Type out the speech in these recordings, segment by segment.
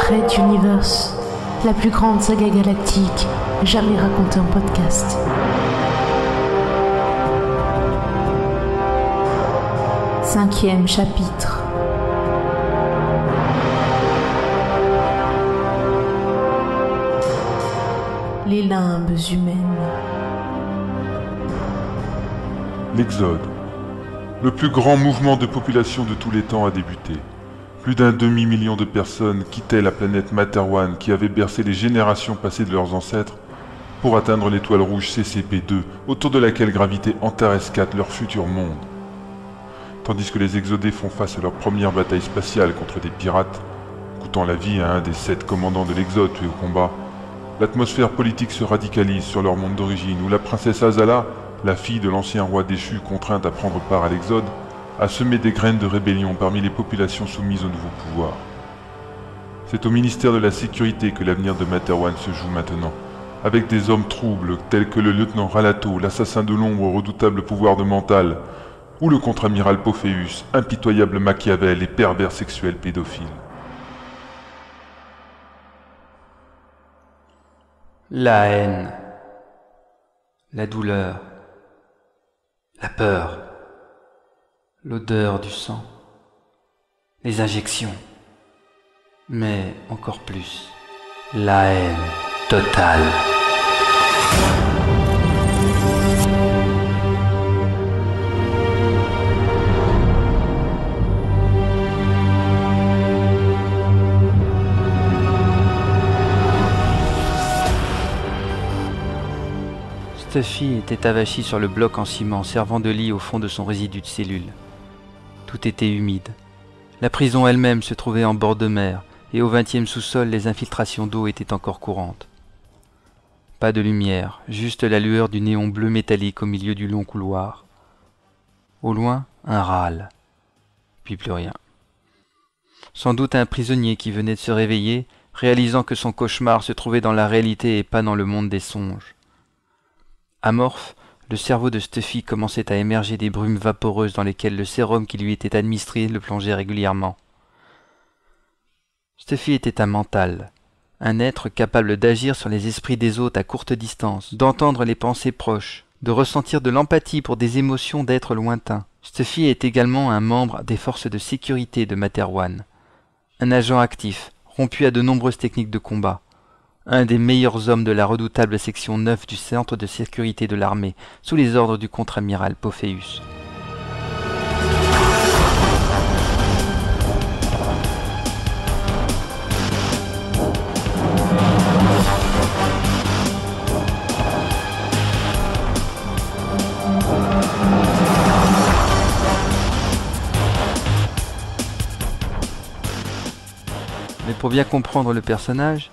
Red Universe, la plus grande saga galactique jamais racontée en podcast. Cinquième chapitre. Les limbes humaines. L'Exode. Le plus grand mouvement de population de tous les temps a débuté. Plus d'un demi-million de personnes quittaient la planète Materwan qui avait bercé les générations passées de leurs ancêtres pour atteindre l'étoile rouge CCP-2 autour de laquelle gravitait Antares 4, leur futur monde. Tandis que les exodés font face à leur première bataille spatiale contre des pirates, coûtant la vie à un des 7 commandants de l'Exode tués au combat, l'atmosphère politique se radicalise sur leur monde d'origine où la princesse Azala, la fille de l'ancien roi déchu contrainte à prendre part à l'Exode, a semé des graines de rébellion parmi les populations soumises au nouveau pouvoir. C'est au ministère de la Sécurité que l'avenir de Materwan se joue maintenant, avec des hommes troubles tels que le lieutenant Ralato, l'assassin de l'ombre au redoutable pouvoir de mental, ou le contre-amiral Pophéus, impitoyable Machiavel et pervers sexuel pédophile. La haine, la douleur, la peur, l'odeur du sang, les injections, mais encore plus, la haine totale. Stuffy était avachi sur le bloc en ciment servant de lit au fond de son résidu de cellule. Tout était humide. La prison elle-même se trouvait en bord de mer, et au 20e sous-sol, les infiltrations d'eau étaient encore courantes. Pas de lumière, juste la lueur du néon bleu métallique au milieu du long couloir. Au loin, un râle. Puis plus rien. Sans doute un prisonnier qui venait de se réveiller, réalisant que son cauchemar se trouvait dans la réalité et pas dans le monde des songes. Amorphe, le cerveau de Stuffy commençait à émerger des brumes vaporeuses dans lesquelles le sérum qui lui était administré le plongeait régulièrement. Stuffy était un mental, un être capable d'agir sur les esprits des autres à courte distance, d'entendre les pensées proches, de ressentir de l'empathie pour des émotions d'êtres lointains. Stuffy est également un membre des forces de sécurité de Materwan, un agent actif, rompu à de nombreuses techniques de combat. Un des meilleurs hommes de la redoutable section 9 du centre de sécurité de l'armée, sous les ordres du contre-amiral Pophéus. Mais pour bien comprendre le personnage,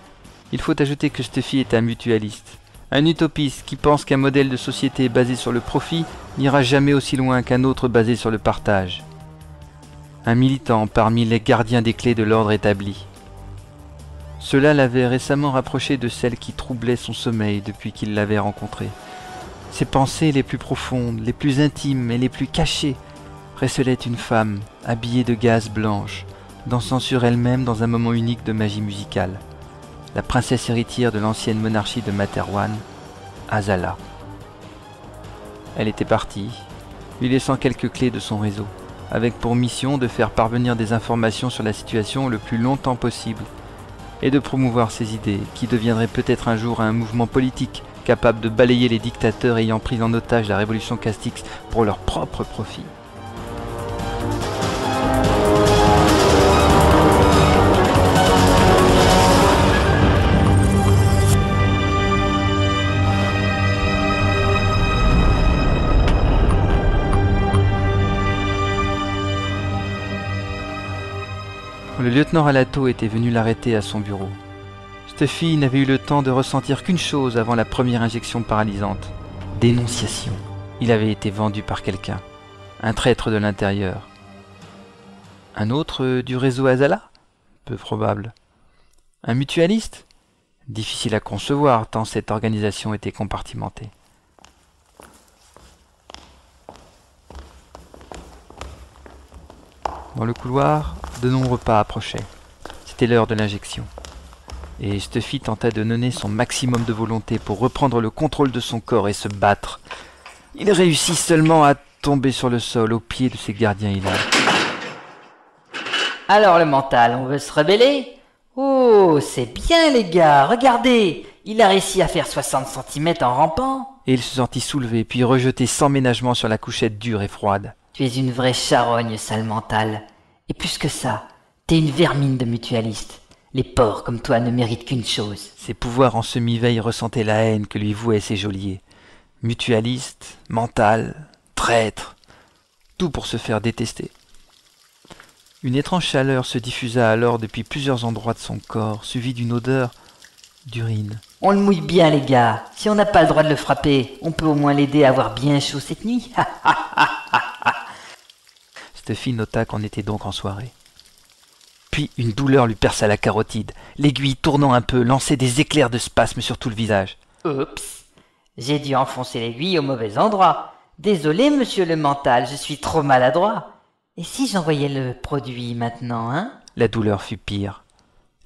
il faut ajouter que Stuffy est un mutualiste, un utopiste qui pense qu'un modèle de société basé sur le profit n'ira jamais aussi loin qu'un autre basé sur le partage. Un militant parmi les gardiens des clés de l'ordre établi. Cela l'avait récemment rapproché de celle qui troublait son sommeil depuis qu'il l'avait rencontrée. Ses pensées les plus profondes, les plus intimes et les plus cachées recelaient une femme habillée de gaze blanche, dansant sur elle-même dans un moment unique de magie musicale. La princesse héritière de l'ancienne monarchie de Materwan, Azala. Elle était partie, lui laissant quelques clés de son réseau, avec pour mission de faire parvenir des informations sur la situation le plus longtemps possible, et de promouvoir ses idées, qui deviendraient peut-être un jour un mouvement politique capable de balayer les dictateurs ayant pris en otage la révolution Castix pour leur propre profit. Le lieutenant Ralato était venu l'arrêter à son bureau. Stuffy n'avait eu le temps de ressentir qu'une chose avant la première injection paralysante. Dénonciation. Il avait été vendu par quelqu'un. Un traître de l'intérieur. Un autre du réseau Azala? Peu probable. Un mutualiste? Difficile à concevoir tant cette organisation était compartimentée. Dans le couloir, de nombreux pas approchaient. C'était l'heure de l'injection. et Stuffy tenta de donner son maximum de volonté pour reprendre le contrôle de son corps et se battre. Il réussit seulement à tomber sur le sol au pied de ses gardiens hilarieux. Alors le mental, on veut se rebeller? Oh, c'est bien les gars, regardez, il a réussi à faire 60 cm en rampant. Et il se sentit soulevé, puis rejeté sans ménagement sur la couchette dure et froide. Tu es une vraie charogne, sale mental. Et plus que ça, t'es une vermine de mutualiste. Les porcs comme toi ne méritent qu'une chose. Ses pouvoirs en semi-veille ressentaient la haine que lui vouaient ses geôliers. Mutualiste, mental, traître, tout pour se faire détester. Une étrange chaleur se diffusa alors depuis plusieurs endroits de son corps, suivie d'une odeur d'urine. On le mouille bien les gars. Si on n'a pas le droit de le frapper, on peut au moins l'aider à avoir bien chaud cette nuit. Stuffy nota qu'on était donc en soirée. Puis une douleur lui perça la carotide. L'aiguille tournant un peu lançait des éclairs de spasme sur tout le visage. Oups, j'ai dû enfoncer l'aiguille au mauvais endroit. Désolé monsieur le mental, je suis trop maladroit. Et si j'envoyais le produit maintenant, hein? La douleur fut pire.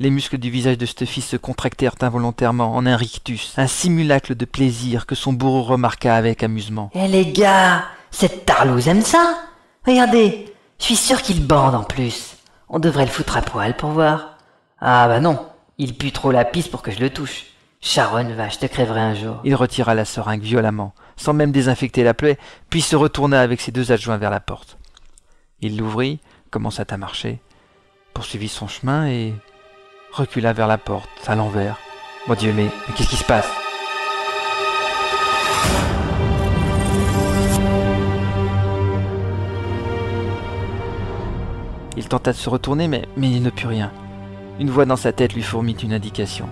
Les muscles du visage de Stuffy se contractèrent involontairement en un rictus, un simulacre de plaisir que son bourreau remarqua avec amusement. Eh les gars, cette tarlouse aime ça? Regardez, je suis sûr qu'il bande en plus. On devrait le foutre à poil pour voir. Ah bah non, il pue trop la pisse pour que je le touche. Charonne, va, je te crèverai un jour. Il retira la seringue violemment, sans même désinfecter la plaie, puis se retourna avec ses deux adjoints vers la porte. Il l'ouvrit, commença à marcher, poursuivit son chemin et recula vers la porte, à l'envers. Mon Dieu, mais qu'est-ce qui se passe? Il tenta de se retourner, mais il ne put rien. Une voix dans sa tête lui fournit une indication.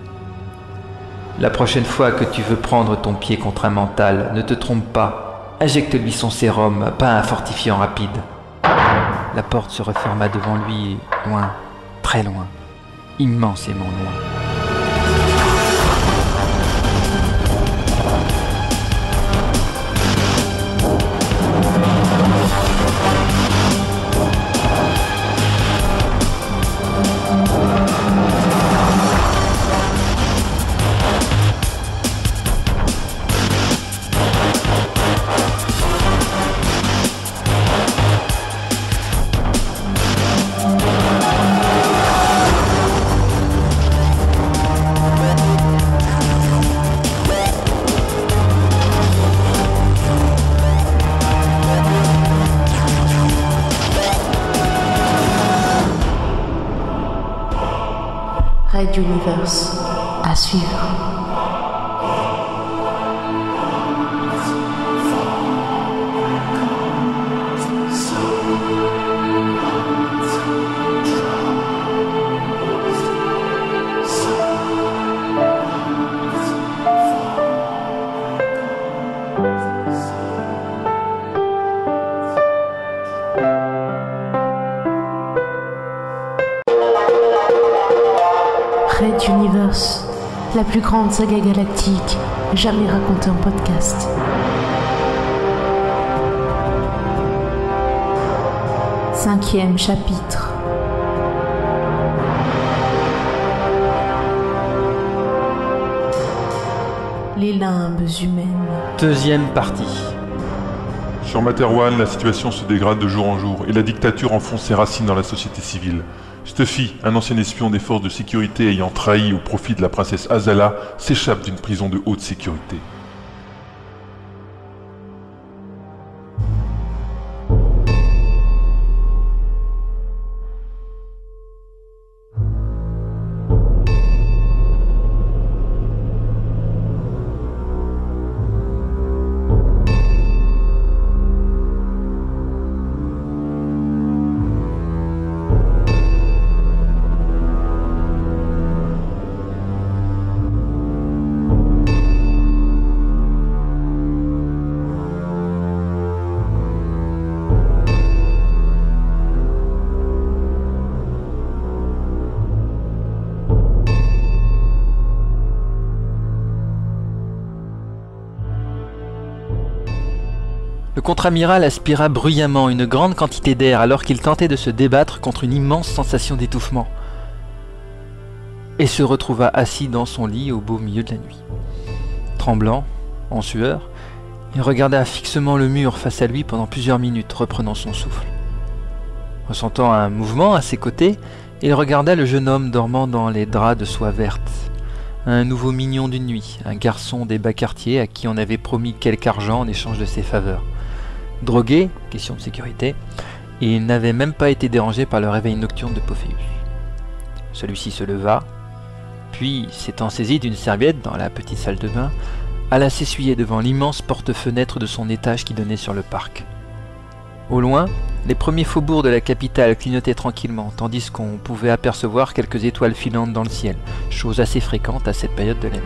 La prochaine fois que tu veux prendre ton pied contre un mental, ne te trompe pas. Injecte-lui son sérum, pas un fortifiant rapide. La porte se referma devant lui, loin, très loin, immensément loin. Red Universe, à suivre. Red Universe, la plus grande saga galactique jamais racontée en podcast. Cinquième chapitre. Les limbes humaines. Deuxième partie. Sur Materwan, la situation se dégrade de jour en jour et la dictature enfonce ses racines dans la société civile. Stuffy, un ancien espion des forces de sécurité ayant trahi au profit de la princesse Azala, s'échappe d'une prison de haute sécurité. Le contre-amiral aspira bruyamment une grande quantité d'air alors qu'il tentait de se débattre contre une immense sensation d'étouffement. et se retrouva assis dans son lit au beau milieu de la nuit. Tremblant, en sueur, il regarda fixement le mur face à lui pendant plusieurs minutes, reprenant son souffle. Ressentant un mouvement à ses côtés, il regarda le jeune homme dormant dans les draps de soie verte. Un nouveau mignon d'une nuit, un garçon des bas quartiers à qui on avait promis quelque argent en échange de ses faveurs. Drogué, question de sécurité, il n'avait même pas été dérangé par le réveil nocturne de Pophéus. Celui-ci se leva, puis, s'étant saisi d'une serviette dans la petite salle de bain, alla s'essuyer devant l'immense porte-fenêtre de son étage qui donnait sur le parc. Au loin, les premiers faubourgs de la capitale clignotaient tranquillement, tandis qu'on pouvait apercevoir quelques étoiles filantes dans le ciel, chose assez fréquente à cette période de l'année.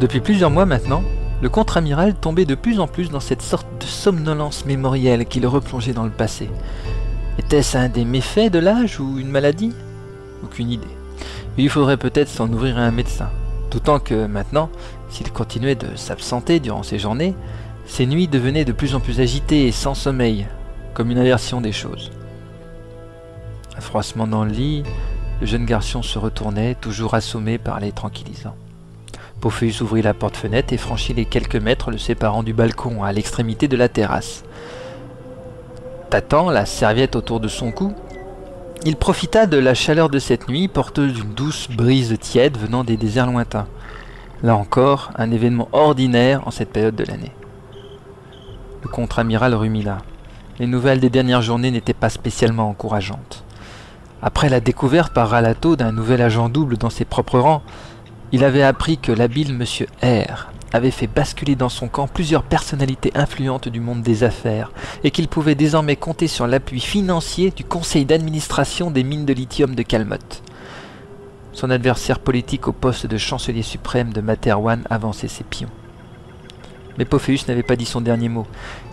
Depuis plusieurs mois maintenant, le contre-amiral tombait de plus en plus dans cette sorte de somnolence mémorielle qui le replongeait dans le passé. Était-ce un des méfaits de l'âge ou une maladie? Aucune idée. Il faudrait peut-être s'en ouvrir à un médecin. D'autant que maintenant, s'il continuait de s'absenter durant ses journées, ses nuits devenaient de plus en plus agitées et sans sommeil, comme une aversion des choses. Un froissement dans le lit, le jeune garçon se retournait, toujours assommé par les tranquillisants. Pophéus ouvrit la porte-fenêtre et franchit les quelques mètres le séparant du balcon à l'extrémité de la terrasse. Tâtant la serviette autour de son cou, il profita de la chaleur de cette nuit, porteuse d'une douce brise tiède venant des déserts lointains. Là encore, un événement ordinaire en cette période de l'année. Le contre-amiral rumina. Les nouvelles des dernières journées n'étaient pas spécialement encourageantes. Après la découverte par Ralato d'un nouvel agent double dans ses propres rangs, il avait appris que l'habile Monsieur R avait fait basculer dans son camp plusieurs personnalités influentes du monde des affaires et qu'il pouvait désormais compter sur l'appui financier du conseil d'administration des mines de lithium de Calmotte. Son adversaire politique au poste de chancelier suprême de Materwan avançait ses pions. Mais Pophéus n'avait pas dit son dernier mot.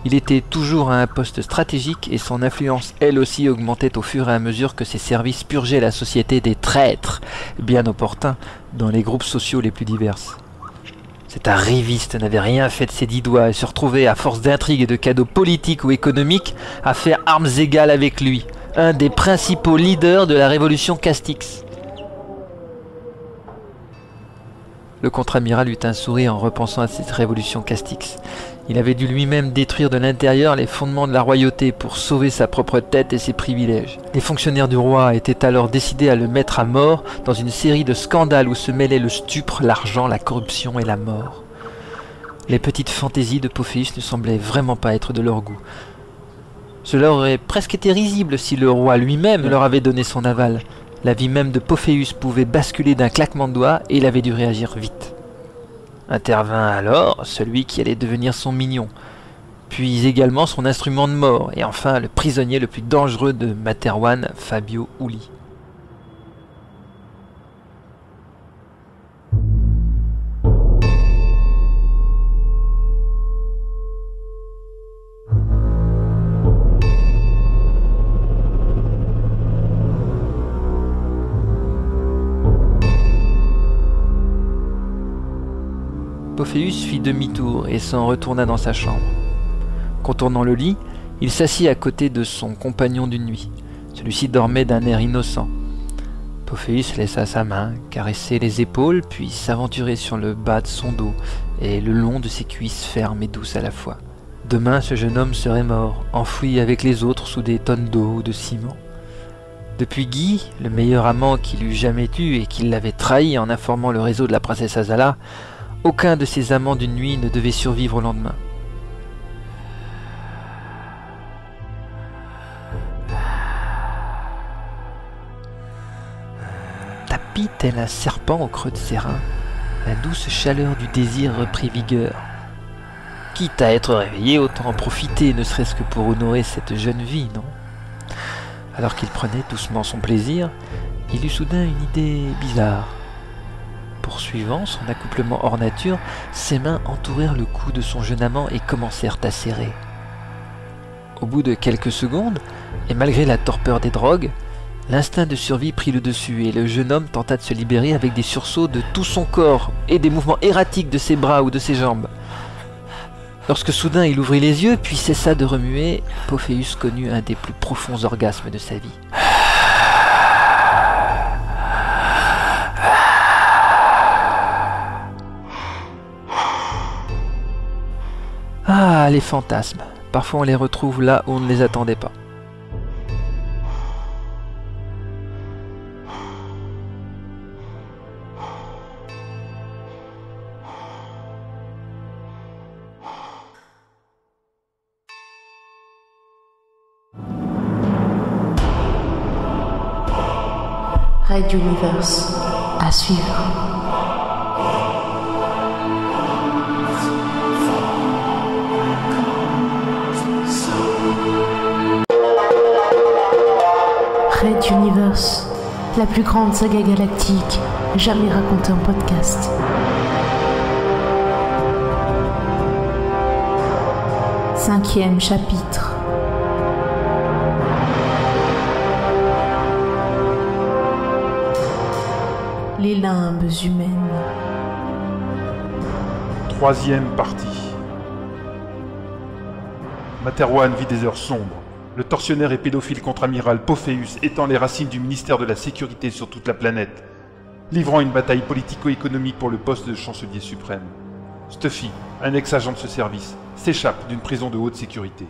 Il était toujours à un poste stratégique et son influence elle aussi augmentait au fur et à mesure que ses services purgeaient la société des traîtres, bien opportuns, dans les groupes sociaux les plus divers. Cet arriviste n'avait rien fait de ses 10 doigts et se retrouvait, à force d'intrigues et de cadeaux politiques ou économiques, à faire armes égales avec lui, un des principaux leaders de la révolution Castix. Le contre-amiral eut un sourire en repensant à cette révolution Castix. Il avait dû lui-même détruire de l'intérieur les fondements de la royauté pour sauver sa propre tête et ses privilèges. Les fonctionnaires du roi étaient alors décidés à le mettre à mort dans une série de scandales où se mêlaient le stupre, l'argent, la corruption et la mort. Les petites fantaisies de Pophéus ne semblaient vraiment pas être de leur goût. Cela aurait presque été risible si le roi lui-même leur avait donné son aval. La vie même de Pophéus pouvait basculer d'un claquement de doigts et il avait dû réagir vite. Intervint alors celui qui allait devenir son mignon, puis également son instrument de mort, et enfin le prisonnier le plus dangereux de Materwan, Fabio Uli. Pophéus fit demi-tour et s'en retourna dans sa chambre. Contournant le lit, il s'assit à côté de son compagnon d'une nuit. Celui-ci dormait d'un air innocent. Pophéus laissa sa main caresser les épaules, puis s'aventurer sur le bas de son dos et le long de ses cuisses fermes et douces à la fois. Demain, ce jeune homme serait mort, enfoui avec les autres sous des tonnes d'eau ou de ciment. Depuis Guy, le meilleur amant qu'il eût jamais eu et qui l'avait trahi en informant le réseau de la princesse Azala, aucun de ses amants d'une nuit ne devait survivre au lendemain. Tapis tel un serpent au creux de ses reins, la douce chaleur du désir reprit vigueur. Quitte à être réveillé, autant en profiter, ne serait-ce que pour honorer cette jeune vie, non? Alors qu'il prenait doucement son plaisir, il eut soudain une idée bizarre. Poursuivant son accouplement hors nature, ses mains entourèrent le cou de son jeune amant et commencèrent à serrer. Au bout de quelques secondes, et malgré la torpeur des drogues, l'instinct de survie prit le dessus et le jeune homme tenta de se libérer avec des sursauts de tout son corps et des mouvements erratiques de ses bras ou de ses jambes. Lorsque soudain il ouvrit les yeux puis cessa de remuer, Pophéus connut un des plus profonds orgasmes de sa vie. Ah, les fantasmes. Parfois on les retrouve là où on ne les attendait pas. Red Universe, à suivre. Red Universe, la plus grande saga galactique jamais racontée en podcast. Cinquième chapitre. Les limbes humaines. Troisième partie. Materwan vit des heures sombres. Le tortionnaire et pédophile contre-amiral Pophéus étend les racines du ministère de la Sécurité sur toute la planète, livrant une bataille politico-économique pour le poste de chancelier suprême. Stuffy, un ex-agent de ce service, s'échappe d'une prison de haute sécurité.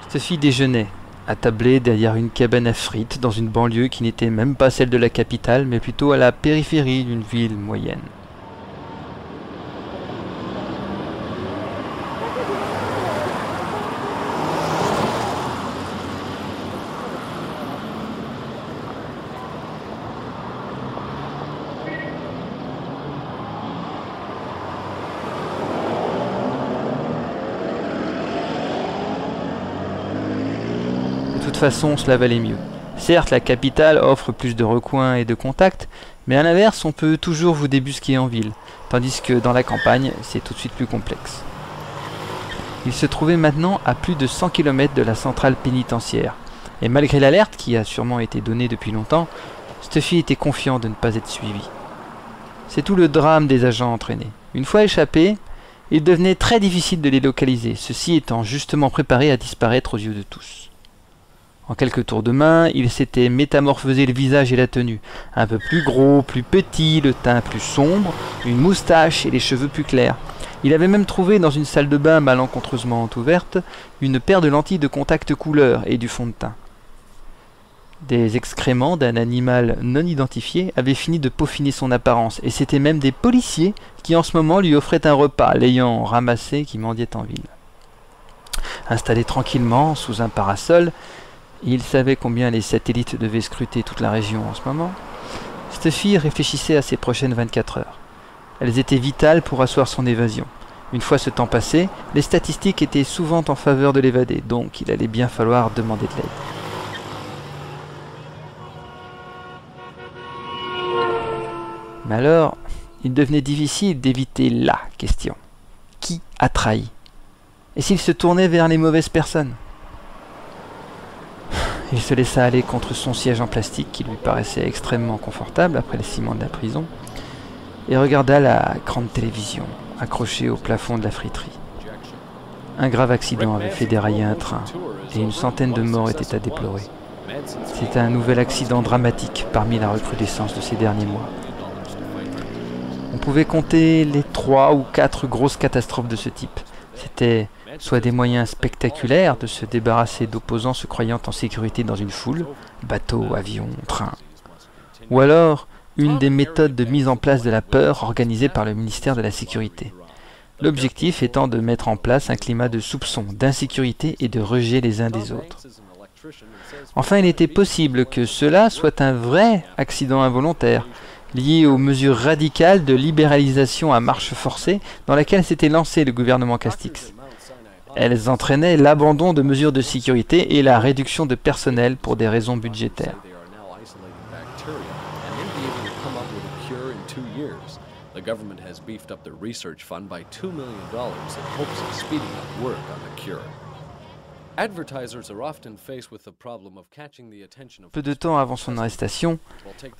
Stuffy déjeunait, attablé derrière une cabane à frites dans une banlieue qui n'était même pas celle de la capitale, mais plutôt à la périphérie d'une ville moyenne. De toute façon, cela valait mieux. Certes, la capitale offre plus de recoins et de contacts, mais à l'inverse, on peut toujours vous débusquer en ville, tandis que dans la campagne, c'est tout de suite plus complexe. Il se trouvait maintenant à plus de 100 km de la centrale pénitentiaire, et malgré l'alerte qui a sûrement été donnée depuis longtemps, Stuffy était confiant de ne pas être suivi. C'est tout le drame des agents entraînés. Une fois échappés, il devenait très difficile de les localiser, ceux-ci étant justement préparés à disparaître aux yeux de tous. En quelques tours de main, il s'était métamorphosé le visage et la tenue. Un peu plus gros, plus petit, le teint plus sombre, une moustache et les cheveux plus clairs. Il avait même trouvé dans une salle de bain malencontreusement ouverte une paire de lentilles de contact couleur et du fond de teint. Des excréments d'un animal non identifié avaient fini de peaufiner son apparence, et c'étaient même des policiers qui en ce moment lui offraient un repas, l'ayant ramassé qui mendiait en ville. Installé tranquillement sous un parasol, il savait combien les satellites devaient scruter toute la région en ce moment. Stuffy réfléchissait à ses prochaines 24 heures. Elles étaient vitales pour asseoir son évasion. Une fois ce temps passé, les statistiques étaient souvent en faveur de l'évadé, donc il allait bien falloir demander de l'aide. Mais alors, il devenait difficile d'éviter la question. Qui a trahi? Et s'il se tournait vers les mauvaises personnes? il se laissa aller contre son siège en plastique qui lui paraissait extrêmement confortable après le ciment de la prison et regarda la grande télévision accrochée au plafond de la friterie. Un grave accident avait fait dérailler un train et une centaine de morts étaient à déplorer. C'était un nouvel accident dramatique parmi la recrudescence de ces derniers mois. On pouvait compter les 3 ou 4 grosses catastrophes de ce type. C'était soit des moyens spectaculaires de se débarrasser d'opposants se croyant en sécurité dans une foule, bateau, avion, train, ou alors une des méthodes de mise en place de la peur organisée par le ministère de la Sécurité. L'objectif étant de mettre en place un climat de soupçon, d'insécurité et de rejet les uns des autres. Enfin, il était possible que cela soit un vrai accident involontaire, lié aux mesures radicales de libéralisation à marche forcée dans laquelle s'était lancé le gouvernement Castix. Elles entraînaient l'abandon de mesures de sécurité et la réduction de personnel pour des raisons budgétaires. The government has beefed up the research fund by $2 million in hopes of speeding up work on the cure. Advertisers are often faced with the problem of catching the attention of... Peu de temps avant son arrestation,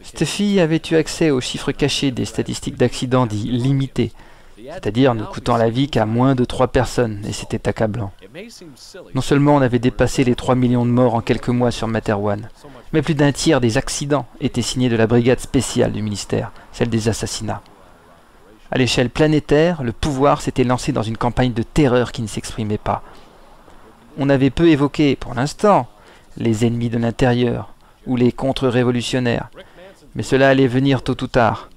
Steffi avait eu accès aux chiffres cachés des statistiques d'accidents dits limités, c'est-à-dire ne coûtant la vie qu'à moins de 3 personnes, et c'était accablant. Non seulement on avait dépassé les 3 millions de morts en quelques mois sur Materwan, mais plus d'un tiers des accidents étaient signés de la brigade spéciale du ministère, celle des assassinats. À l'échelle planétaire, le pouvoir s'était lancé dans une campagne de terreur qui ne s'exprimait pas. On avait peu évoqué, pour l'instant, les ennemis de l'intérieur ou les contre-révolutionnaires, mais cela allait venir tôt ou tard.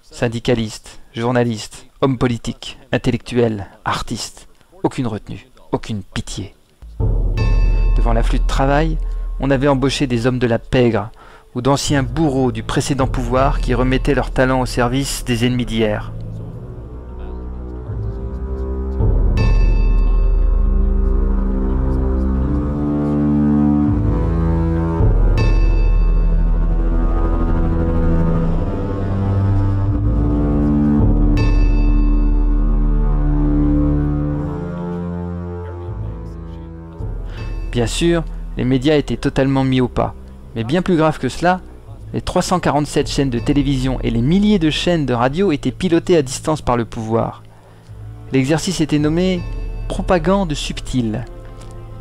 Syndicalistes, journalistes, hommes politiques, intellectuels, artistes, aucune retenue, aucune pitié. Devant l'afflux de travail, on avait embauché des hommes de la pègre ou d'anciens bourreaux du précédent pouvoir qui remettaient leur talent au service des ennemis d'hier. Bien sûr, les médias étaient totalement mis au pas, mais bien plus grave que cela, les 347 chaînes de télévision et les milliers de chaînes de radio étaient pilotées à distance par le pouvoir. L'exercice était nommé « propagande subtile ».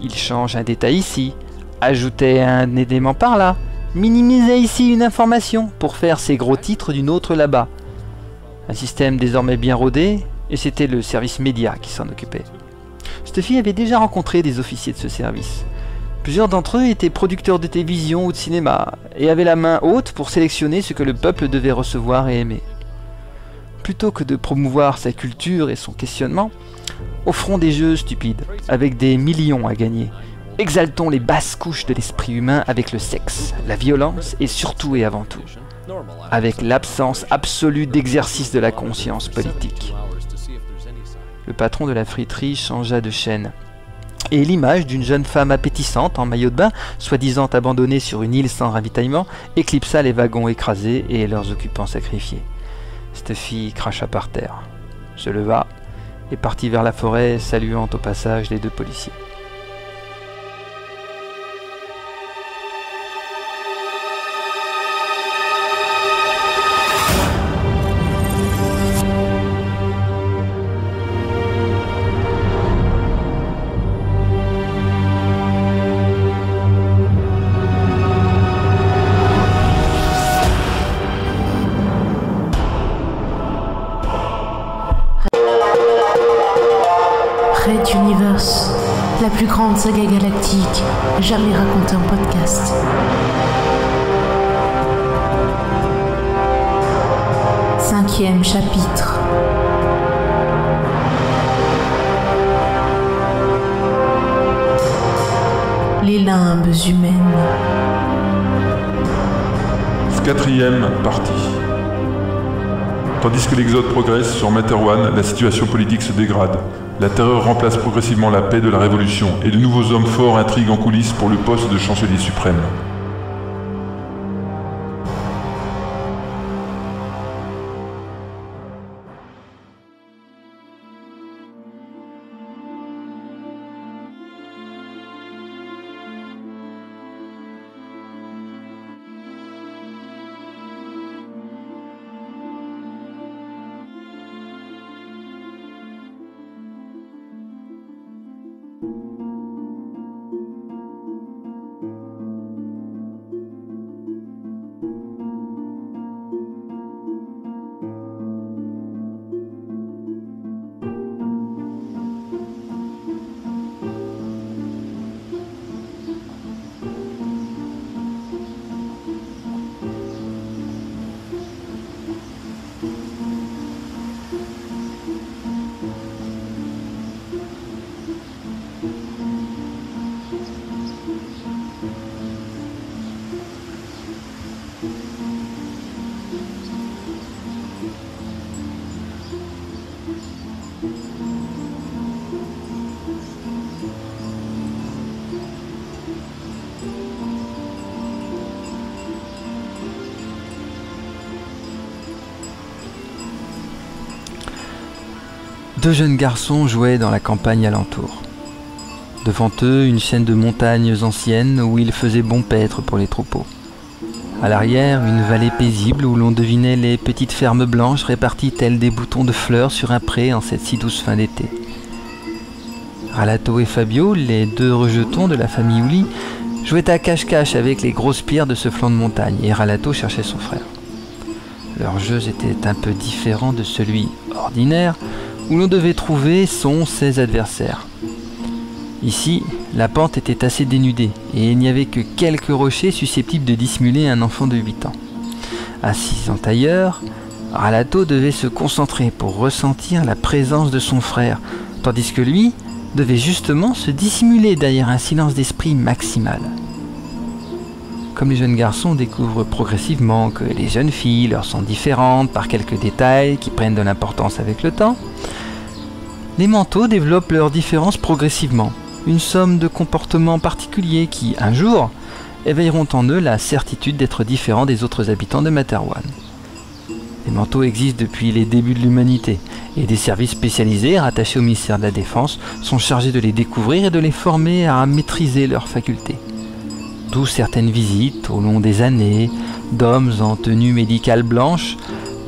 Il change un détail ici, ajoutait un élément par là, minimisait ici une information pour faire ses gros titres d'une autre là-bas. Un système désormais bien rodé, et c'était le service média qui s'en occupait. Steffi avait déjà rencontré des officiers de ce service. Plusieurs d'entre eux étaient producteurs de télévision ou de cinéma, et avaient la main haute pour sélectionner ce que le peuple devait recevoir et aimer. Plutôt que de promouvoir sa culture et son questionnement, offrons des jeux stupides, avec des millions à gagner. Exaltons les basses couches de l'esprit humain avec le sexe, la violence et surtout et avant tout, avec l'absence absolue d'exercice de la conscience politique. Le patron de la friterie changea de chaîne. Et l'image d'une jeune femme appétissante en maillot de bain, soi-disant abandonnée sur une île sans ravitaillement, éclipsa les wagons écrasés et leurs occupants sacrifiés. Steffi cracha par terre, se leva et partit vers la forêt, saluant au passage les 2 policiers. Red Universe, la plus grande saga galactique jamais racontée en podcast. Cinquième chapitre. Les limbes humaines. 4e partie. Tandis que l'Exode progresse sur Materwan, la situation politique se dégrade. La terreur remplace progressivement la paix de la Révolution, et de nouveaux hommes forts intriguent en coulisses pour le poste de chancelier suprême. 2 jeunes garçons jouaient dans la campagne alentour. Devant eux, une chaîne de montagnes anciennes où il faisait bon paître pour les troupeaux. À l'arrière, une vallée paisible où l'on devinait les petites fermes blanches réparties telles des boutons de fleurs sur un pré en cette si douce fin d'été. Ralato et Fabio, les 2 rejetons de la famille Uli, jouaient à cache-cache avec les grosses pierres de ce flanc de montagne et Ralato cherchait son frère. Leur jeu était un peu différent de celui ordinaire où l'on devait trouver ses adversaires. Ici, la pente était assez dénudée et il n'y avait que quelques rochers susceptibles de dissimuler un enfant de 8 ans. Assis en tailleur, Ralato devait se concentrer pour ressentir la présence de son frère, tandis que lui devait justement se dissimuler derrière un silence d'esprit maximal. Comme les jeunes garçons découvrent progressivement que les jeunes filles leur sont différentes par quelques détails qui prennent de l'importance avec le temps, les manteaux développent leurs différences progressivement, une somme de comportements particuliers qui, un jour, éveilleront en eux la certitude d'être différents des autres habitants de Materwan. Les manteaux existent depuis les débuts de l'humanité, et des services spécialisés rattachés au ministère de la Défense sont chargés de les découvrir et de les former à maîtriser leurs facultés. D'où certaines visites, au long des années, d'hommes en tenue médicale blanche,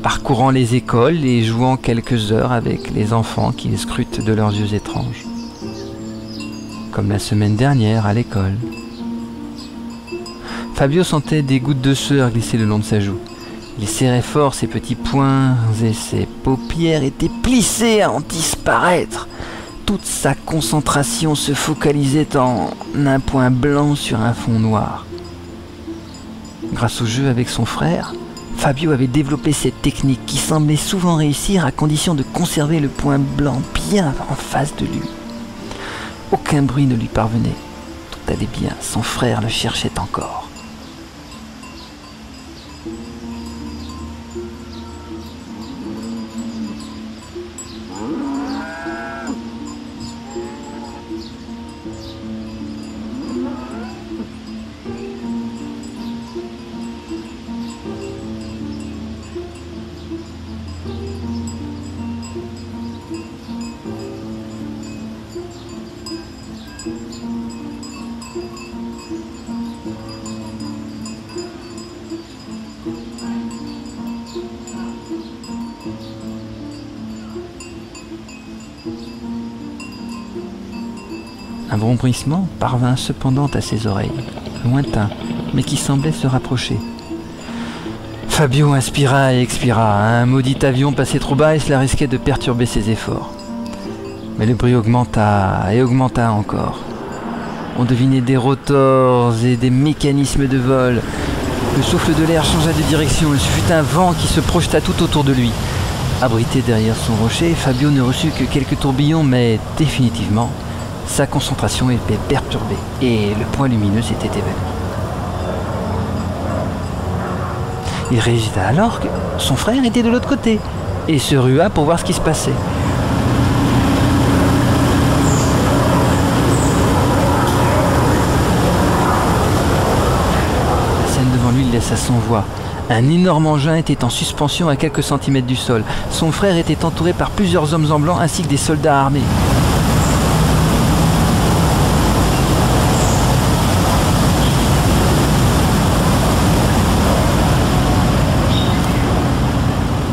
parcourant les écoles et jouant quelques heures avec les enfants qui les scrutent de leurs yeux étranges. Comme la semaine dernière à l'école. Fabio sentait des gouttes de sueur glisser le long de sa joue. Il serrait fort ses petits poings et ses paupières étaient plissées à en disparaître. Toute sa concentration se focalisait en un point blanc sur un fond noir. Grâce au jeu avec son frère, Fabio avait développé cette technique qui semblait souvent réussir à condition de conserver le point blanc bien en face de lui. Aucun bruit ne lui parvenait. Tout allait bien, son frère le cherchait encore. Un bruissement parvint cependant à ses oreilles, lointain, mais qui semblait se rapprocher. Fabio inspira et expira. Un maudit avion passait trop bas et cela risquait de perturber ses efforts. Mais le bruit augmenta et augmenta encore. On devinait des rotors et des mécanismes de vol. Le souffle de l'air changea de direction et ce fut un vent qui se projeta tout autour de lui. Abrité derrière son rocher, Fabio ne reçut que quelques tourbillons, mais définitivement, sa concentration était perturbée et le point lumineux s'était évanoui. Il réalisa alors que son frère était de l'autre côté et se rua pour voir ce qui se passait. La scène devant lui le laissa sans voix. Un énorme engin était en suspension à quelques centimètres du sol. Son frère était entouré par plusieurs hommes en blanc ainsi que des soldats armés.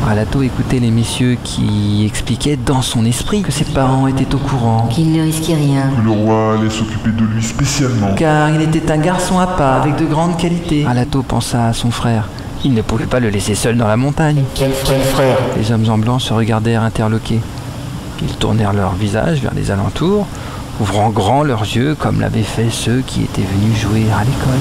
Ralato écoutait les messieurs qui expliquaient dans son esprit que ses parents étaient au courant. Qu'il ne risquait rien. Que le roi allait s'occuper de lui spécialement. Car il était un garçon à pas, avec de grandes qualités. Ralato pensa à son frère. Il ne pouvait pas le laisser seul dans la montagne. Quel frère? Les hommes en blanc se regardèrent interloqués. Ils tournèrent leur visage vers les alentours, ouvrant grand leurs yeux comme l'avaient fait ceux qui étaient venus jouer à l'école.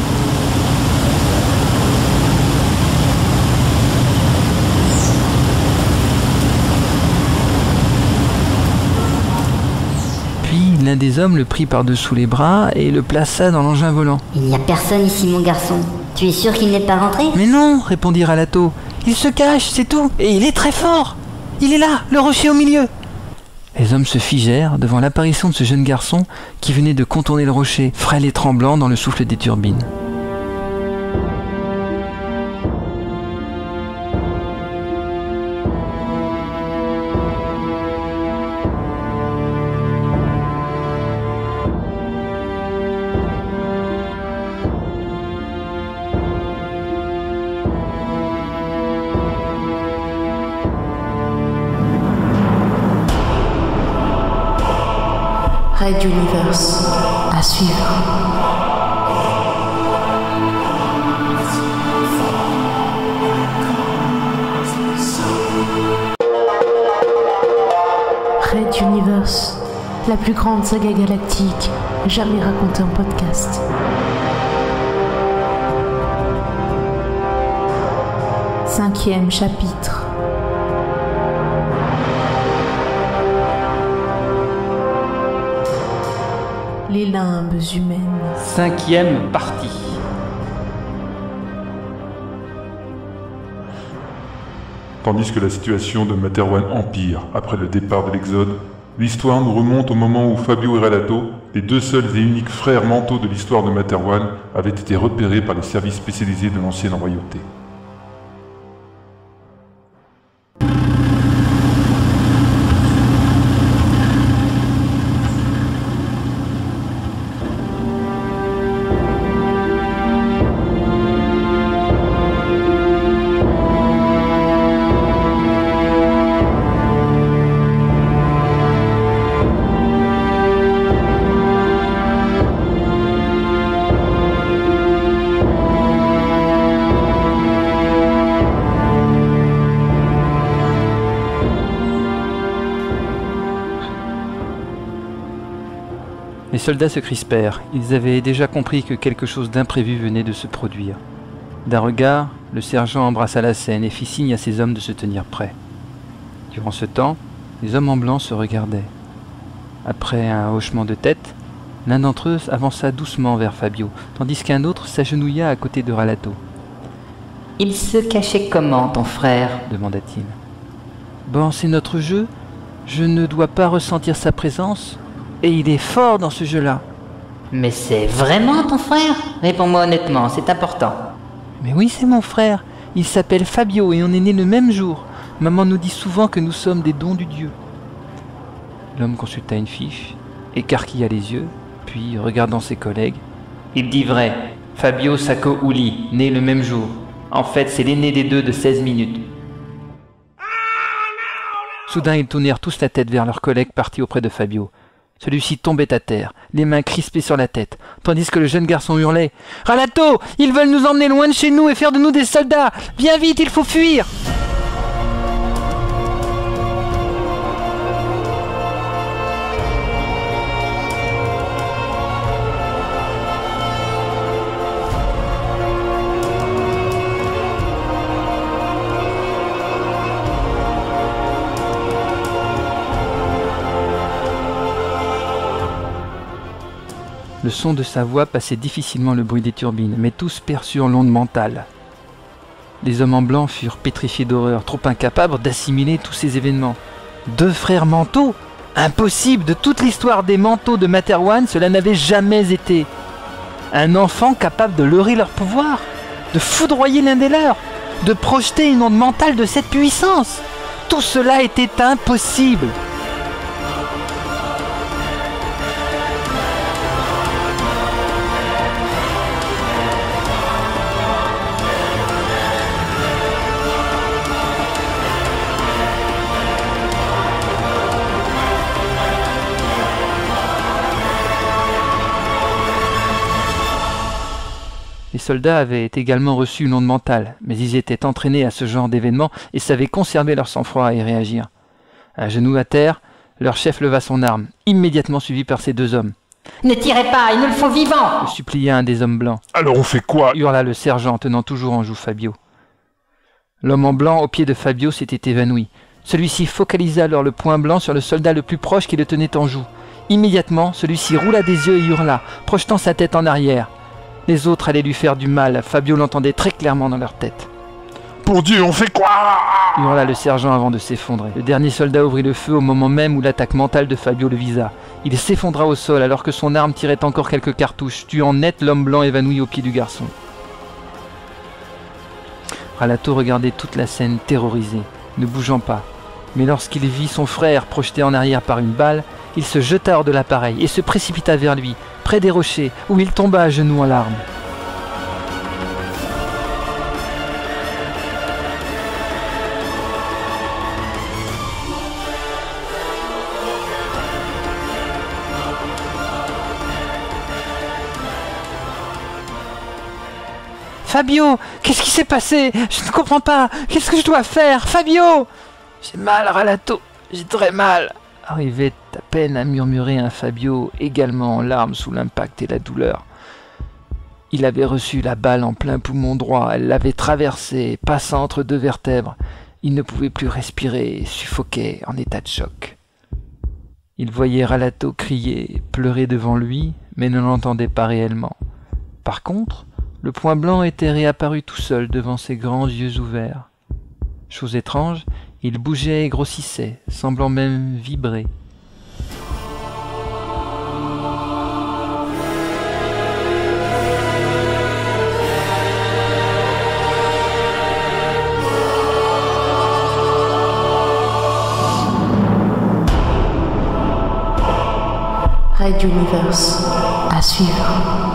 L'un des hommes le prit par-dessous les bras et le plaça dans l'engin volant. Il n'y a personne ici, mon garçon. Tu es sûr qu'il n'est pas rentré? Mais non, répondit Ralato. Il se cache, c'est tout. Et il est très fort. Il est là, le rocher au milieu. Les hommes se figèrent devant l'apparition de ce jeune garçon qui venait de contourner le rocher, frêle et tremblant dans le souffle des turbines. Red Universe, à suivre. Red Universe, la plus grande saga galactique jamais racontée en podcast. Cinquième chapitre. Les limbes humaines. 5e partie. Tandis que la situation de Materwan empire après le départ de l'Exode, l'histoire nous remonte au moment où Fabio et Ralato, les deux seuls et uniques frères mentaux de l'histoire de Materwan, avaient été repérés par les services spécialisés de l'ancienne royauté. Les soldats se crispèrent. Ils avaient déjà compris que quelque chose d'imprévu venait de se produire. D'un regard, le sergent embrassa la scène et fit signe à ses hommes de se tenir prêts. Durant ce temps, les hommes en blanc se regardaient. Après un hochement de tête, l'un d'entre eux avança doucement vers Fabio, tandis qu'un autre s'agenouilla à côté de Ralato. « Il se cachait comment, ton frère ?» demanda-t-il. « Bon, c'est notre jeu. Je ne dois pas ressentir sa présence. Et il est fort dans ce jeu-là. » « Mais c'est vraiment ton frère ? Réponds-moi honnêtement, c'est important. » »« Mais oui, c'est mon frère. Il s'appelle Fabio et on est nés le même jour. Maman nous dit souvent que nous sommes des dons du Dieu. » L'homme consulta une fiche, écarquilla les yeux, puis, regardant ses collègues, « Il dit vrai. Fabio Sacco Uli, né le même jour. En fait, c'est l'aîné des deux de 16 minutes. » Soudain, ils tournèrent tous la tête vers leur collègue parti auprès de Fabio. Celui-ci tombait à terre, les mains crispées sur la tête, tandis que le jeune garçon hurlait « Ralato, ils veulent nous emmener loin de chez nous et faire de nous des soldats! Viens vite, il faut fuir !» Le son de sa voix passait difficilement le bruit des turbines, mais tous perçurent l'onde mentale. Les hommes en blanc furent pétrifiés d'horreur, trop incapables d'assimiler tous ces événements. 2 frères manteaux ? Impossible, de toute l'histoire des manteaux de Materwan, cela n'avait jamais été. Un enfant capable de leurrer leur pouvoir, de foudroyer l'un des leurs, de projeter une onde mentale de cette puissance. Tout cela était impossible. Les soldats avaient également reçu une onde mentale, mais ils étaient entraînés à ce genre d'événement et savaient conserver leur sang-froid et réagir. À genoux à terre, leur chef leva son arme, immédiatement suivi par ses 2 hommes. « Ne tirez pas, il nous le faut vivant !» le supplia un des hommes blancs. « Alors on fait quoi ?» hurla le sergent, tenant toujours en joue Fabio. L'homme en blanc au pied de Fabio s'était évanoui. Celui-ci focalisa alors le point blanc sur le soldat le plus proche qui le tenait en joue. Immédiatement, celui-ci roula des yeux et hurla, projetant sa tête en arrière. Les autres allaient lui faire du mal, Fabio l'entendait très clairement dans leur tête. « Pour Dieu, on fait quoi ?» hurla le sergent avant de s'effondrer. Le dernier soldat ouvrit le feu au moment même où l'attaque mentale de Fabio le visa. Il s'effondra au sol alors que son arme tirait encore quelques cartouches, tuant net l'homme blanc évanoui au pied du garçon. Ralato regardait toute la scène terrorisé, ne bougeant pas. Mais lorsqu'il vit son frère projeté en arrière par une balle, il se jeta hors de l'appareil et se précipita vers lui, près des rochers, où il tomba à genoux en larmes. Fabio, qu'est-ce qui s'est passé? Je ne comprends pas. Qu'est-ce que je dois faire? Fabio! J'ai mal, Ralato. J'ai très mal. Arrivait à peine à murmurer un Fabio, également en larmes sous l'impact et la douleur. Il avait reçu la balle en plein poumon droit. Elle l'avait traversé, passant entre deux vertèbres. Il ne pouvait plus respirer, suffoquait, en état de choc. Il voyait Ralato crier, pleurer devant lui, mais ne l'entendait pas réellement. Par contre, le point blanc était réapparu tout seul devant ses grands yeux ouverts. Chose étrange, il bougeait et grossissait, semblant même vibrer. Red Universe, à suivre.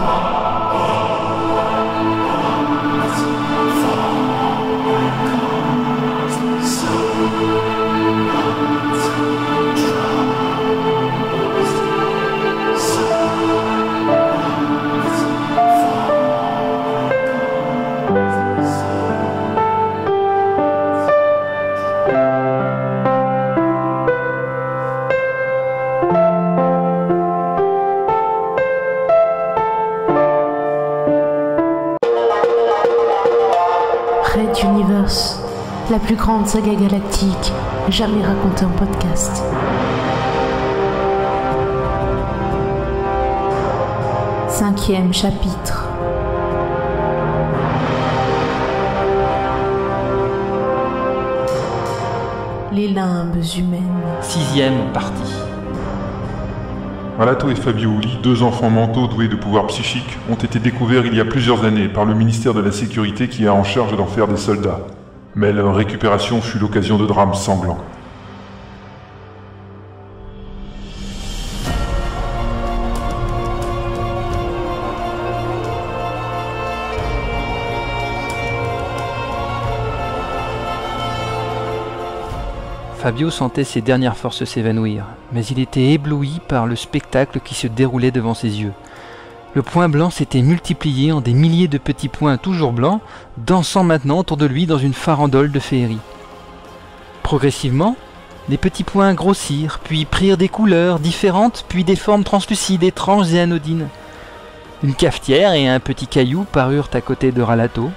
Red Universe, la plus grande saga galactique jamais racontée en podcast. Cinquième chapitre. Les limbes humaines. 6e partie. Ralato et Fabio Uli, deux enfants mentaux doués de pouvoirs psychiques, ont été découverts il y a plusieurs années par le ministère de la Sécurité qui a en charge d'en faire des soldats. Mais leur récupération fut l'occasion de drames sanglants. Fabio sentait ses dernières forces s'évanouir, mais il était ébloui par le spectacle qui se déroulait devant ses yeux. Le point blanc s'était multiplié en des milliers de petits points toujours blancs, dansant maintenant autour de lui dans une farandole de féerie. Progressivement, les petits points grossirent, puis prirent des couleurs différentes, puis des formes translucides, étranges et anodines. Une cafetière et un petit caillou parurent à côté de Ralato.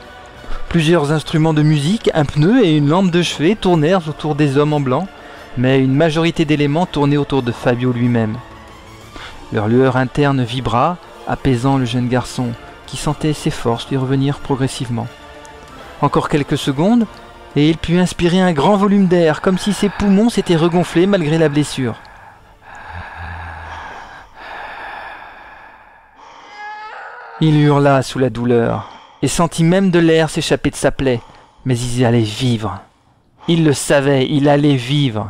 Plusieurs instruments de musique, un pneu et une lampe de chevet tournèrent autour des hommes en blanc, mais une majorité d'éléments tournaient autour de Fabio lui-même. Leur lueur interne vibra, apaisant le jeune garçon, qui sentait ses forces lui revenir progressivement. Encore quelques secondes, et il put inspirer un grand volume d'air, comme si ses poumons s'étaient regonflés malgré la blessure. Il hurla sous la douleur, et sentit même de l'air s'échapper de sa plaie, mais il allait vivre. Il le savait, il allait vivre.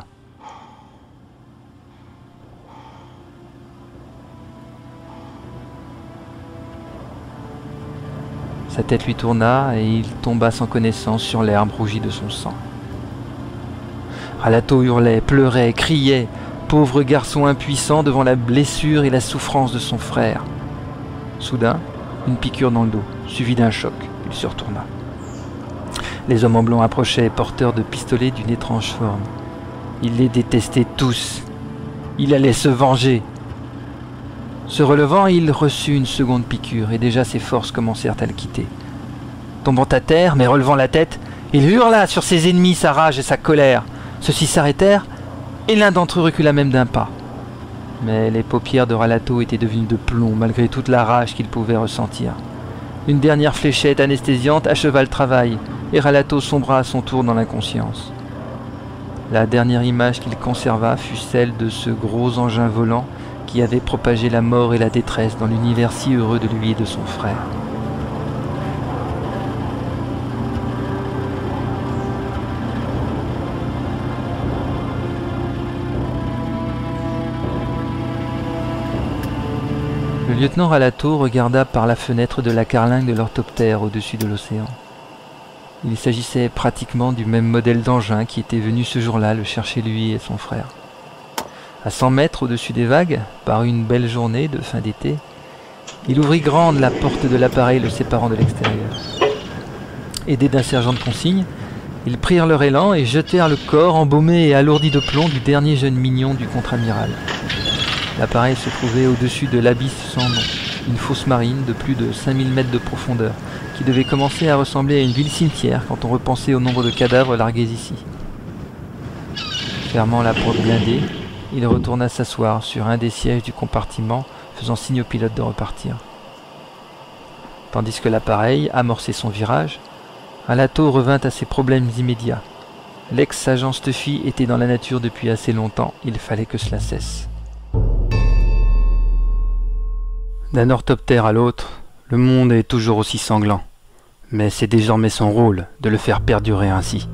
Sa tête lui tourna et il tomba sans connaissance sur l'herbe rougie de son sang. Ralato hurlait, pleurait, criait, pauvre garçon impuissant devant la blessure et la souffrance de son frère. Soudain, une piqûre dans le dos, suivie d'un choc. Il se retourna. Les hommes en blanc approchaient, porteurs de pistolets d'une étrange forme. Il les détestait tous. Il allait se venger. Se relevant, il reçut une seconde piqûre, et déjà ses forces commencèrent à le quitter. Tombant à terre, mais relevant la tête, il hurla sur ses ennemis sa rage et sa colère. Ceux-ci s'arrêtèrent, et l'un d'entre eux recula même d'un pas. Mais les paupières de Ralato étaient devenues de plomb, malgré toute la rage qu'il pouvait ressentir. Une dernière fléchette anesthésiante acheva le travail, et Ralato sombra à son tour dans l'inconscience. La dernière image qu'il conserva fut celle de ce gros engin volant qui avait propagé la mort et la détresse dans l'univers si heureux de lui et de son frère. Le lieutenant Ralato regarda par la fenêtre de la carlingue de l'orthoptère au-dessus de l'océan. Il s'agissait pratiquement du même modèle d'engin qui était venu ce jour-là le chercher lui et son frère. À 100 mètres au-dessus des vagues, par une belle journée de fin d'été, il ouvrit grande la porte de l'appareil le séparant de l'extérieur. Aidés d'un sergent de consigne, ils prirent leur élan et jetèrent le corps embaumé et alourdi de plomb du dernier jeune mignon du contre-amiral. L'appareil se trouvait au-dessus de l'abysse sans nom, une fosse marine de plus de 5000 mètres de profondeur, qui devait commencer à ressembler à une ville-cimetière quand on repensait au nombre de cadavres largués ici. Fermant la porte blindée, il retourna s'asseoir sur un des sièges du compartiment, faisant signe au pilote de repartir. Tandis que l'appareil amorçait son virage, Alato revint à ses problèmes immédiats. L'ex-agent Stuffy était dans la nature depuis assez longtemps, il fallait que cela cesse. D'un orthoptère à l'autre, le monde est toujours aussi sanglant, mais c'est désormais son rôle de le faire perdurer ainsi.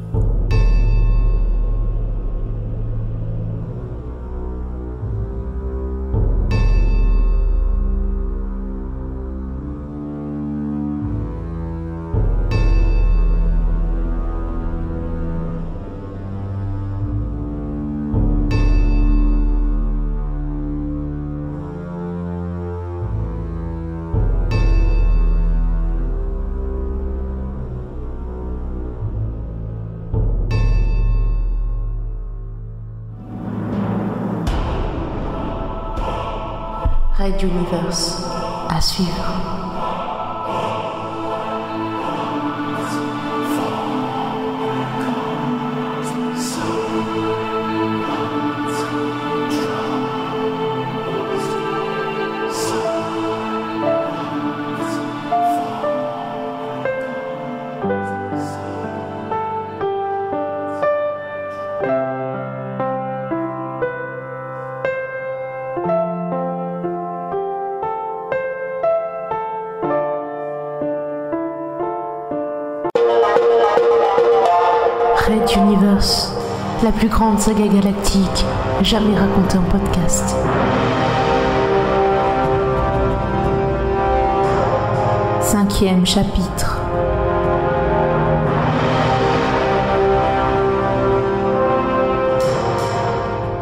Red Universe, à suivre. Red Universe, la plus grande saga galactique jamais racontée en podcast. Cinquième chapitre.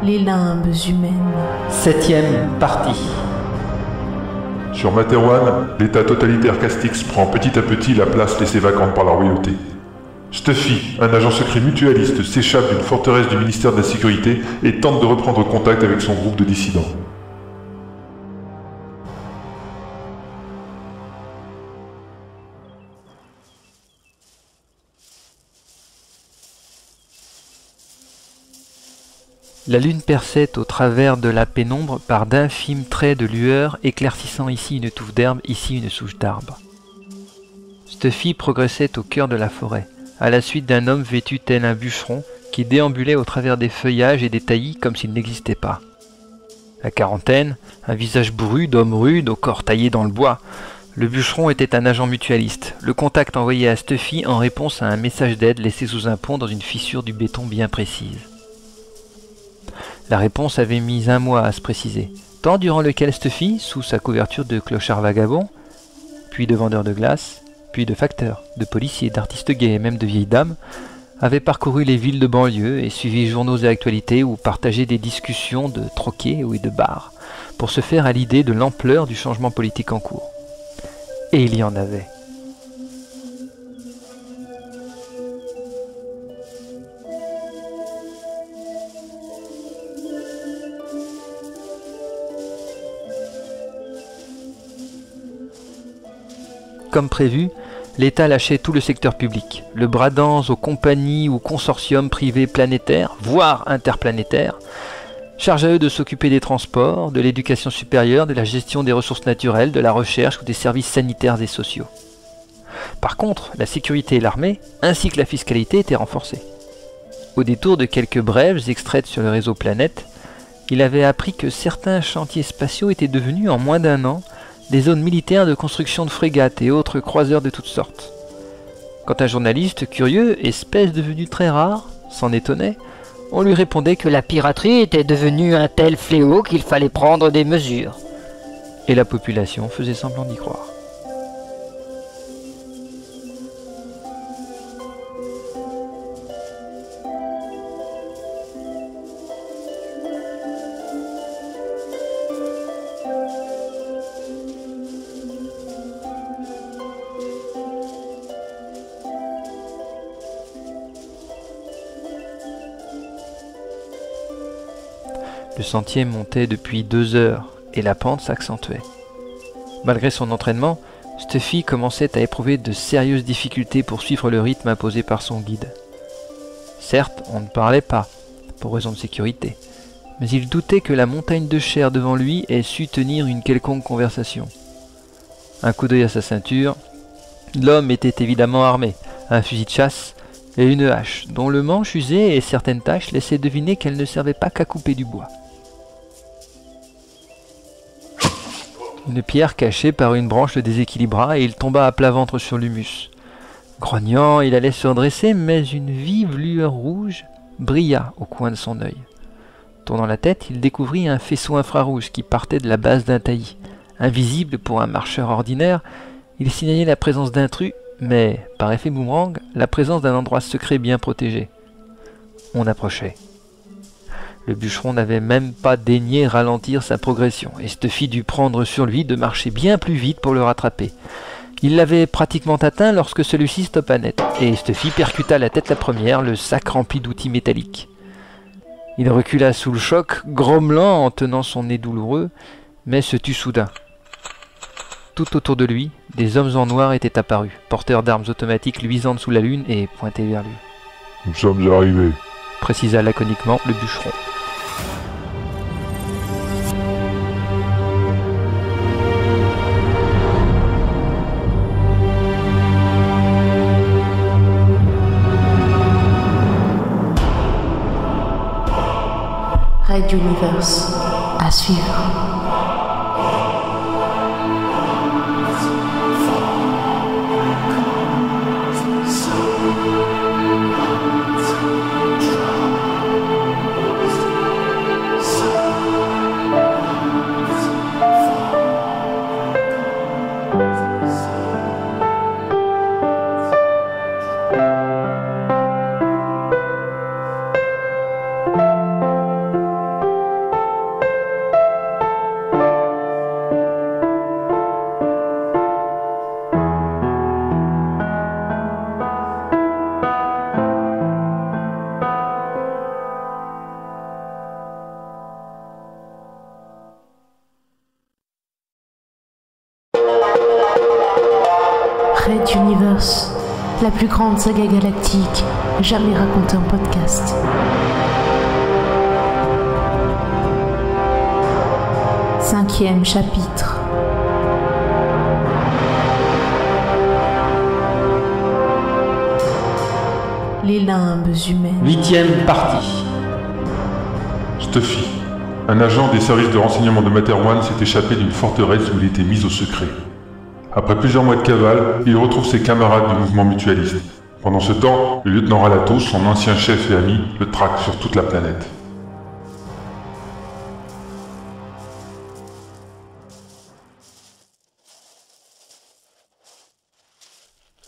Les limbes humaines. 7e partie. Sur Materwan, l'état totalitaire Castix prend petit à petit la place laissée vacante par la royauté. Stuffy, un agent secret mutualiste, s'échappe d'une forteresse du ministère de la Sécurité et tente de reprendre contact avec son groupe de dissidents. La lune perçait au travers de la pénombre par d'infimes traits de lueur, éclaircissant ici une touffe d'herbe, ici une souche d'arbre. Stuffy progressait au cœur de la forêt, à la suite d'un homme vêtu tel un bûcheron qui déambulait au travers des feuillages et des taillis comme s'il n'existait pas. La quarantaine, un visage bourru d'homme rude au corps taillé dans le bois. Le bûcheron était un agent mutualiste, le contact envoyé à Stuffy en réponse à un message d'aide laissé sous un pont dans une fissure du béton bien précise. La réponse avait mis 1 mois à se préciser, temps durant lequel Stuffy, sous sa couverture de clochard vagabond, puis de vendeur de glace, puis de facteur, de policier, d'artistes gays et même de vieilles dames, avait parcouru les villes de banlieue et suivi journaux et actualités ou partagé des discussions de troquets ou de bars, pour se faire à l'idée de l'ampleur du changement politique en cours. Et il y en avait. Comme prévu, l'État lâchait tout le secteur public, le bradant aux compagnies ou consortiums privés planétaires, voire interplanétaires, charge à eux de s'occuper des transports, de l'éducation supérieure, de la gestion des ressources naturelles, de la recherche ou des services sanitaires et sociaux. Par contre, la sécurité et l'armée, ainsi que la fiscalité, étaient renforcées. Au détour de quelques brèves extraites sur le réseau Planète, il avait appris que certains chantiers spatiaux étaient devenus, en moins d'1 an, des zones militaires de construction de frégates et autres croiseurs de toutes sortes. Quand un journaliste curieux, espèce devenue très rare, s'en étonnait, on lui répondait que la piraterie était devenue un tel fléau qu'il fallait prendre des mesures. Et la population faisait semblant d'y croire. Le sentier montait depuis 2 heures et la pente s'accentuait. Malgré son entraînement, Stuffy commençait à éprouver de sérieuses difficultés pour suivre le rythme imposé par son guide. Certes, on ne parlait pas, pour raison de sécurité, mais il doutait que la montagne de chair devant lui ait su tenir une quelconque conversation. Un coup d'œil à sa ceinture, l'homme était évidemment armé, un fusil de chasse et une hache, dont le manche usé et certaines taches laissaient deviner qu'elle ne servait pas qu'à couper du bois. Une pierre cachée par une branche le déséquilibra et il tomba à plat ventre sur l'humus. Grognant, il allait se redresser, mais une vive lueur rouge brilla au coin de son œil. Tournant la tête, il découvrit un faisceau infrarouge qui partait de la base d'un taillis. Invisible pour un marcheur ordinaire, il signalait la présence d'intrus, mais, par effet boomerang, la présence d'un endroit secret bien protégé. On approchait. Le bûcheron n'avait même pas daigné ralentir sa progression, et Stuffy dut prendre sur lui de marcher bien plus vite pour le rattraper. Il l'avait pratiquement atteint lorsque celui-ci stoppa net, et Stuffy percuta la tête la première, le sac rempli d'outils métalliques. Il recula sous le choc, grommelant en tenant son nez douloureux, mais se tut soudain. Tout autour de lui, des hommes en noir étaient apparus, porteurs d'armes automatiques luisantes sous la lune et pointés vers lui. « Nous sommes arrivés », précisa laconiquement le bûcheron. Red Universe, à suivre. Red Universe, la plus grande saga galactique jamais racontée en podcast. Cinquième chapitre. Les limbes humaines. 8e partie. Stuffy, un agent des services de renseignement de Materwan, s'est échappé d'une forteresse où il était mis au secret. Après plusieurs mois de cavale, il retrouve ses camarades du mouvement mutualiste. Pendant ce temps, le lieutenant Ralatos, son ancien chef et ami, le traque sur toute la planète.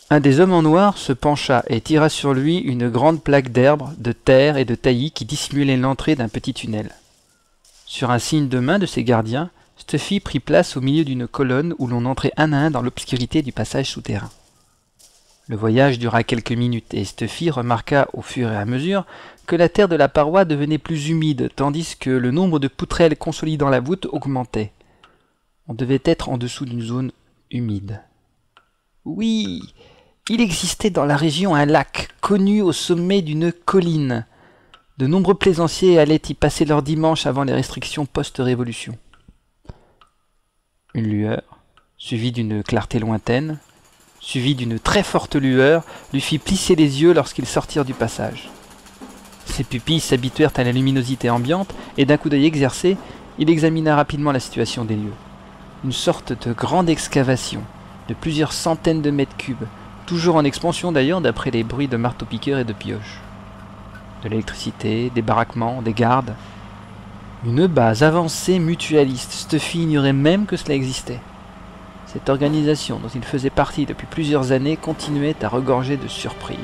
Un des hommes en noir se pencha et tira sur lui une grande plaque d'herbe, de terre et de taillis qui dissimulait l'entrée d'un petit tunnel. Sur un signe de main de ses gardiens, Stuffy prit place au milieu d'une colonne où l'on entrait un à un dans l'obscurité du passage souterrain. Le voyage dura quelques minutes et Stuffy remarqua au fur et à mesure que la terre de la paroi devenait plus humide tandis que le nombre de poutrelles consolidant la voûte augmentait. On devait être en dessous d'une zone humide. Oui, il existait dans la région un lac connu au sommet d'une colline. De nombreux plaisanciers allaient y passer leur dimanche avant les restrictions post-révolution. Une lueur, suivie d'une clarté lointaine, suivie d'une très forte lueur, lui fit plisser les yeux lorsqu'ils sortirent du passage. Ses pupilles s'habituèrent à la luminosité ambiante et d'un coup d'œil exercé, il examina rapidement la situation des lieux. Une sorte de grande excavation, de plusieurs centaines de mètres cubes, toujours en expansion d'ailleurs d'après les bruits de marteaux-piqueurs et de pioches. De l'électricité, des baraquements, des gardes. Une base avancée mutualiste, Stuffy ignorait même que cela existait. Cette organisation dont il faisait partie depuis plusieurs années continuait à regorger de surprises.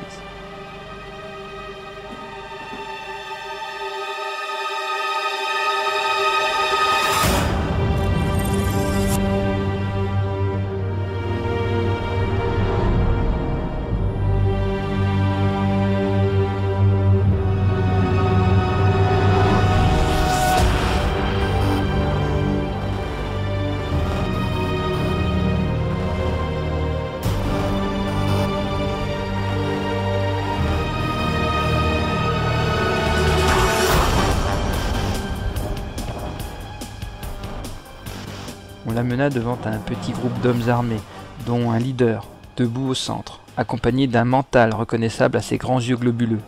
l'amena devant un petit groupe d'hommes armés, dont un leader, debout au centre, accompagné d'un mental reconnaissable à ses grands yeux globuleux.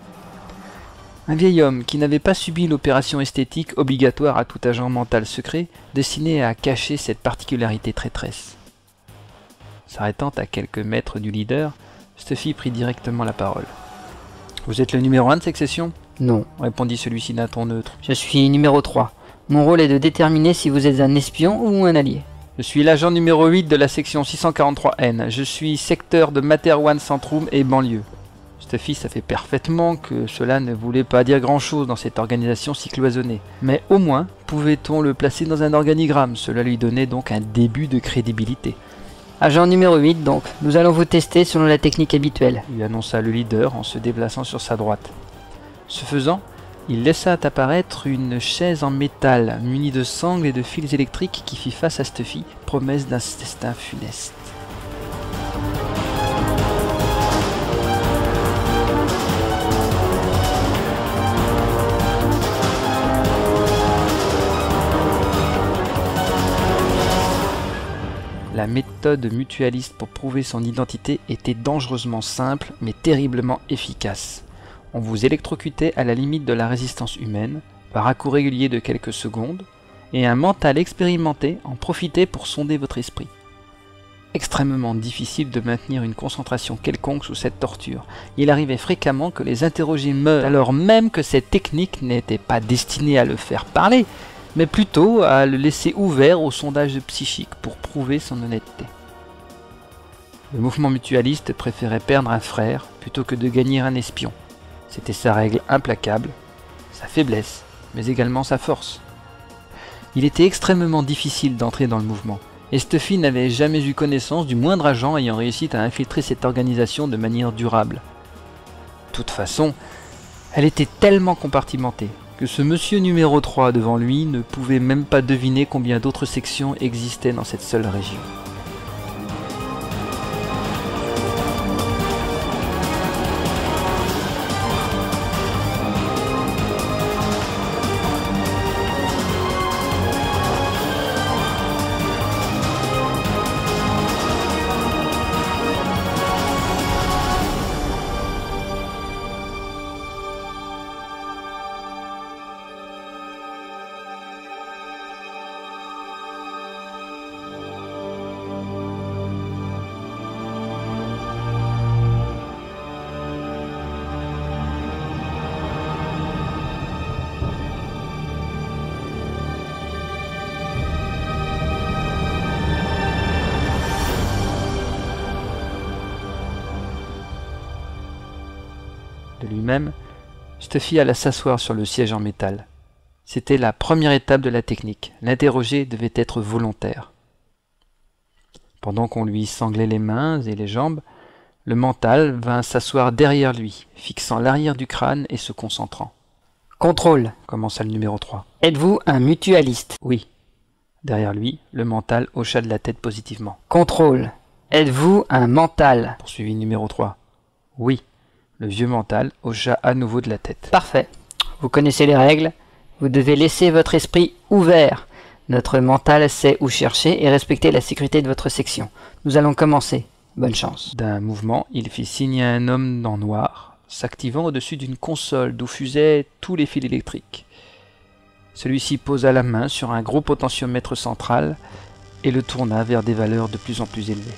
Un vieil homme qui n'avait pas subi l'opération esthétique obligatoire à tout agent mental secret, destiné à cacher cette particularité traîtresse. S'arrêtant à quelques mètres du leader, Stuffy prit directement la parole. « Vous êtes le numéro 1 de cette section ?» « Non. » répondit celui-ci d'un ton neutre. Je suis numéro 3. Mon rôle est de déterminer si vous êtes un espion ou un allié. Je suis l'agent numéro 8 de la section 643N. Je suis secteur de Materwan Centrum et banlieue. Stuffy savait parfaitement que cela ne voulait pas dire grand-chose dans cette organisation si cloisonnée. Mais au moins, pouvait-on le placer dans un organigramme. Cela lui donnait donc un début de crédibilité. Agent numéro 8 donc, nous allons vous tester selon la technique habituelle. Lui annonça le leader en se déplaçant sur sa droite. Ce faisant, il laissa apparaître une chaise en métal munie de sangles et de fils électriques qui fit face à Stuffy, promesse d'un destin funeste. La méthode mutualiste pour prouver son identité était dangereusement simple mais terriblement efficace. On vous électrocutait à la limite de la résistance humaine, par à-coups réguliers de quelques secondes, et un mental expérimenté en profitait pour sonder votre esprit. Extrêmement difficile de maintenir une concentration quelconque sous cette torture. Il arrivait fréquemment que les interrogés meurent, alors même que cette technique n'était pas destinée à le faire parler, mais plutôt à le laisser ouvert au sondage psychique pour prouver son honnêteté. Le mouvement mutualiste préférait perdre un frère plutôt que de gagner un espion. C'était sa règle implacable, sa faiblesse, mais également sa force. Il était extrêmement difficile d'entrer dans le mouvement, et Stuffy n'avait jamais eu connaissance du moindre agent ayant réussi à infiltrer cette organisation de manière durable. De toute façon, elle était tellement compartimentée que ce monsieur numéro 3 devant lui ne pouvait même pas deviner combien d'autres sections existaient dans cette seule région. De lui-même, Stuffy alla s'asseoir sur le siège en métal. C'était la première étape de la technique. L'interrogé devait être volontaire. Pendant qu'on lui sanglait les mains et les jambes, le mental vint s'asseoir derrière lui, fixant l'arrière du crâne et se concentrant. « Contrôle », commença le numéro 3. « Êtes-vous un mutualiste ?»« Oui. » Derrière lui, le mental hocha de la tête positivement. « Contrôle. Êtes-vous un mental ?» Poursuivit le numéro 3. « Oui. » Le vieux mental hocha à nouveau de la tête. « Parfait. Vous connaissez les règles. Vous devez laisser votre esprit ouvert. Notre mental sait où chercher et respecter la sécurité de votre section. Nous allons commencer. Bonne chance. » D'un mouvement, il fit signe à un homme en noir, s'activant au-dessus d'une console d'où fusaient tous les fils électriques. Celui-ci posa la main sur un gros potentiomètre central et le tourna vers des valeurs de plus en plus élevées.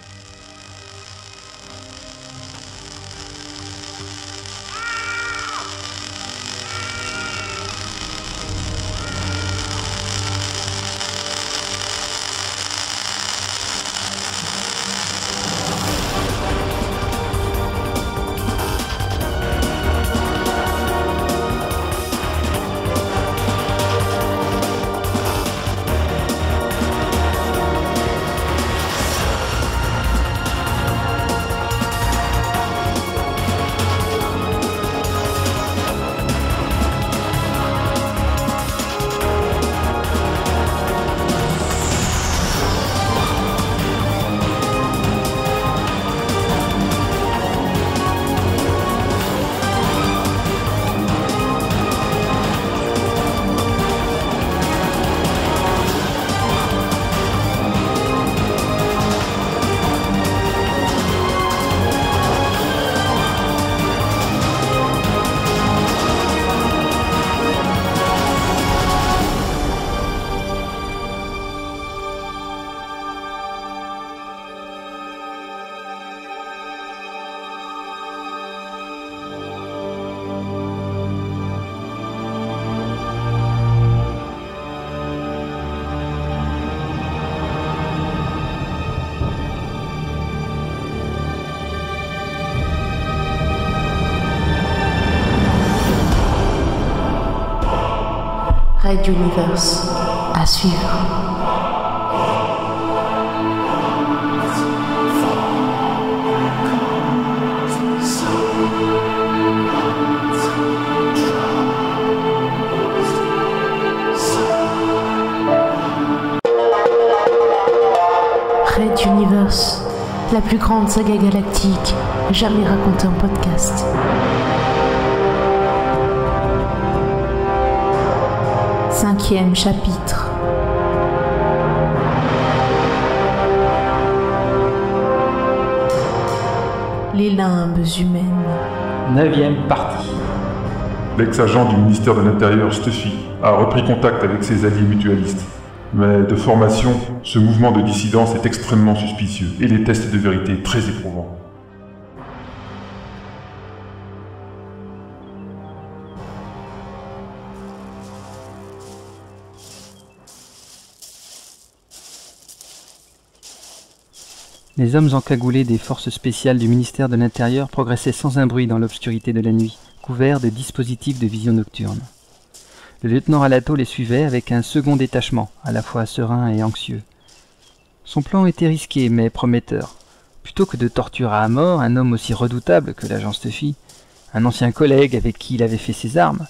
Red Universe, à suivre. Red Universe, la plus grande saga galactique jamais racontée en podcast. Cinquième chapitre. Les limbes humaines. 9e partie. L'ex-agent du ministère de l'Intérieur, Stuffy, a repris contact avec ses alliés mutualistes. Mais de formation, ce mouvement de dissidence est extrêmement suspicieux et les tests de vérité très éprouvants. Les hommes encagoulés des forces spéciales du ministère de l'Intérieur progressaient sans un bruit dans l'obscurité de la nuit, couverts de dispositifs de vision nocturne. Le lieutenant Alato les suivait avec un second détachement, à la fois serein et anxieux. Son plan était risqué, mais prometteur. Plutôt que de torturer à mort un homme aussi redoutable que l'agent Stuffy, un ancien collègue avec qui il avait fait ses armes,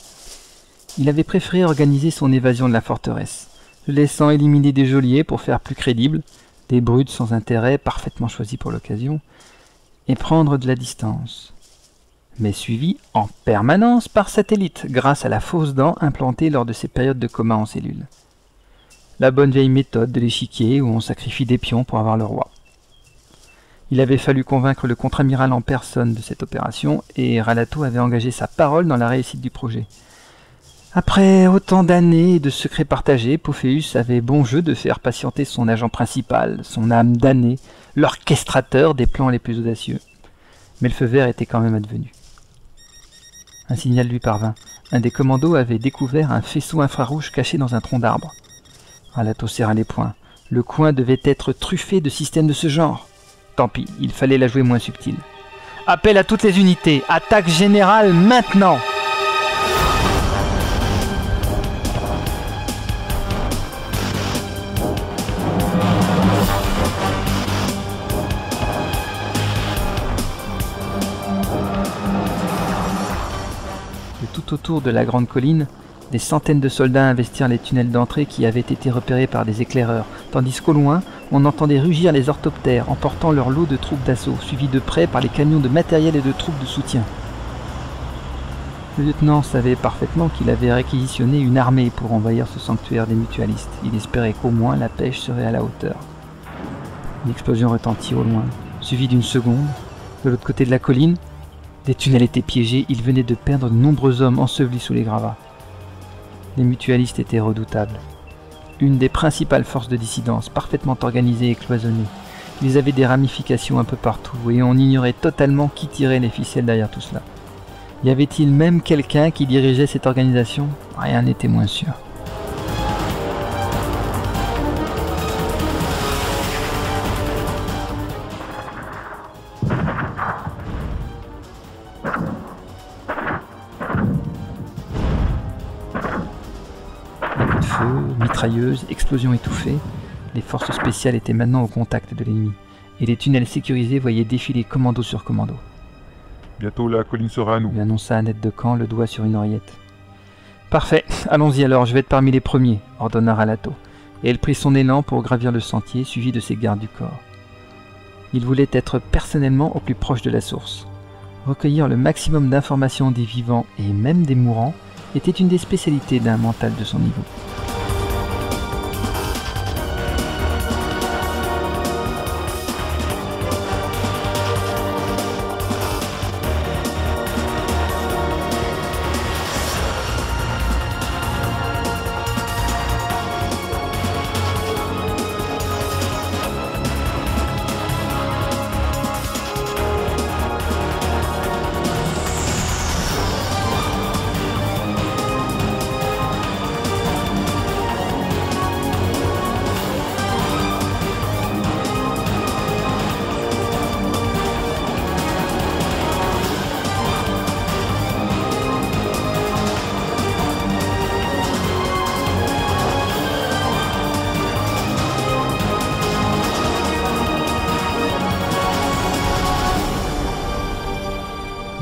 il avait préféré organiser son évasion de la forteresse, le laissant éliminer des geôliers pour faire plus crédible, des brutes sans intérêt parfaitement choisis pour l'occasion, et prendre de la distance. Mais suivi en permanence par satellite, grâce à la fausse dent implantée lors de ses périodes de coma en cellule. La bonne vieille méthode de l'échiquier où on sacrifie des pions pour avoir le roi. Il avait fallu convaincre le contre-amiral en personne de cette opération, et Ralato avait engagé sa parole dans la réussite du projet. Après autant d'années et de secrets partagés, Pophéus avait bon jeu de faire patienter son agent principal, son âme damnée, l'orchestrateur des plans les plus audacieux. Mais le feu vert était quand même advenu. Un signal lui parvint. Un des commandos avait découvert un faisceau infrarouge caché dans un tronc d'arbre. Ralato serra les poings. Le coin devait être truffé de systèmes de ce genre. Tant pis, il fallait la jouer moins subtile. Appel à toutes les unités. Attaque générale maintenant! Tout autour de la grande colline, des centaines de soldats investirent les tunnels d'entrée qui avaient été repérés par des éclaireurs, tandis qu'au loin, on entendait rugir les orthoptères emportant leur lot de troupes d'assaut, suivis de près par les camions de matériel et de troupes de soutien. Le lieutenant savait parfaitement qu'il avait réquisitionné une armée pour envahir ce sanctuaire des mutualistes. Il espérait qu'au moins la pêche serait à la hauteur. Une explosion retentit au loin, suivie d'une seconde. De l'autre côté de la colline, des tunnels étaient piégés, ils venaient de perdre de nombreux hommes ensevelis sous les gravats. Les mutualistes étaient redoutables. Une des principales forces de dissidence, parfaitement organisée et cloisonnée. Ils avaient des ramifications un peu partout, et on ignorait totalement qui tirait les ficelles derrière tout cela. Y avait-il même quelqu'un qui dirigeait cette organisation? Rien n'était moins sûr. Mitrailleuses, explosions étouffées, les forces spéciales étaient maintenant au contact de l'ennemi, et les tunnels sécurisés voyaient défiler commando sur commando. Bientôt la colline sera à nous, lui annonça Annette de Camp, le doigt sur une oreillette. Parfait, allons-y alors, je vais être parmi les premiers, ordonna Ralato, et elle prit son élan pour gravir le sentier, suivi de ses gardes du corps. Il voulait être personnellement au plus proche de la source. Recueillir le maximum d'informations des vivants et même des mourants était une des spécialités d'un mental de son niveau.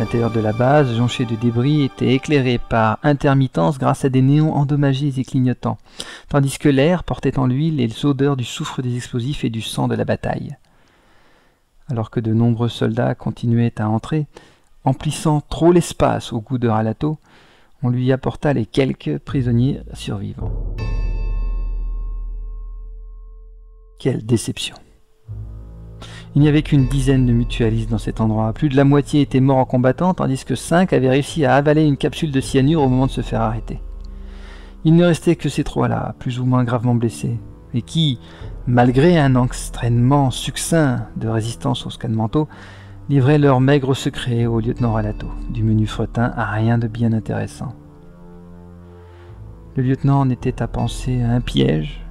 l'intérieur de la base, jonché de débris, était éclairé par intermittence grâce à des néons endommagés et clignotants, tandis que l'air portait en lui les odeurs du soufre des explosifs et du sang de la bataille. Alors que de nombreux soldats continuaient à entrer, emplissant trop l'espace au goût de Ralato, on lui apporta les quelques prisonniers survivants. Quelle déception! Il n'y avait qu'une dizaine de mutualistes dans cet endroit. Plus de la moitié étaient morts en combattant, tandis que 5 avaient réussi à avaler une capsule de cyanure au moment de se faire arrêter. Il ne restait que ces 3-là, plus ou moins gravement blessés, et qui, malgré un entraînement succinct de résistance au scan mentaux, livraient leurs maigres secrets au lieutenant Ralato, du menu fretin à rien de bien intéressant. Le lieutenant en était à penser à un piège,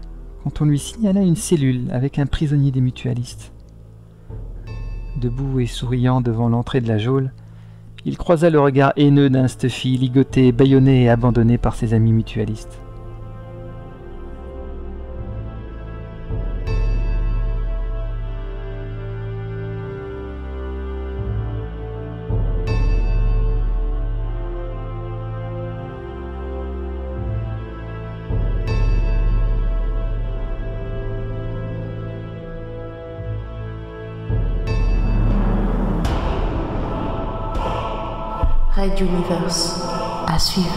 quand on lui signala une cellule avec un prisonnier des mutualistes. Debout et souriant devant l'entrée de la geôle, il croisa le regard haineux d'un Stuffy ligoté, bâillonné et abandonné par ses amis mutualistes. Red Universe, à suivre.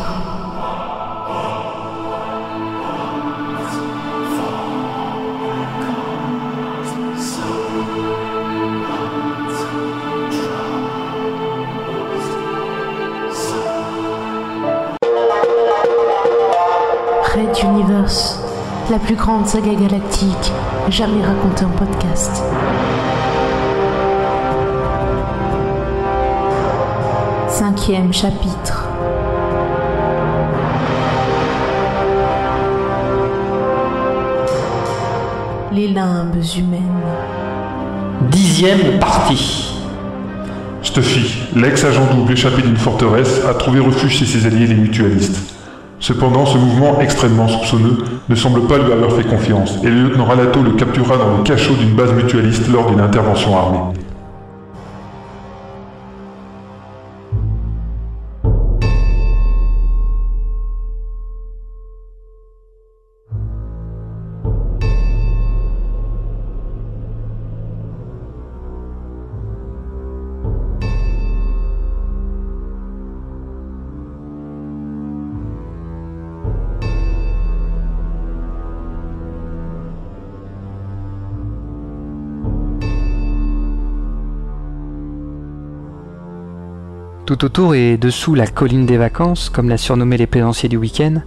Red Universe, la plus grande saga galactique jamais racontée en podcast. Cinquième chapitre. Les limbes humaines. 10e partie. Stuffy, l'ex-agent double échappé d'une forteresse, a trouvé refuge chez ses alliés les mutualistes. Cependant, ce mouvement extrêmement soupçonneux ne semble pas lui avoir fait confiance, et le lieutenant Ralato le captura dans le cachot d'une base mutualiste lors d'une intervention armée. Tout autour et dessous la colline des vacances, comme l'a surnommé les plaisanciers du week-end,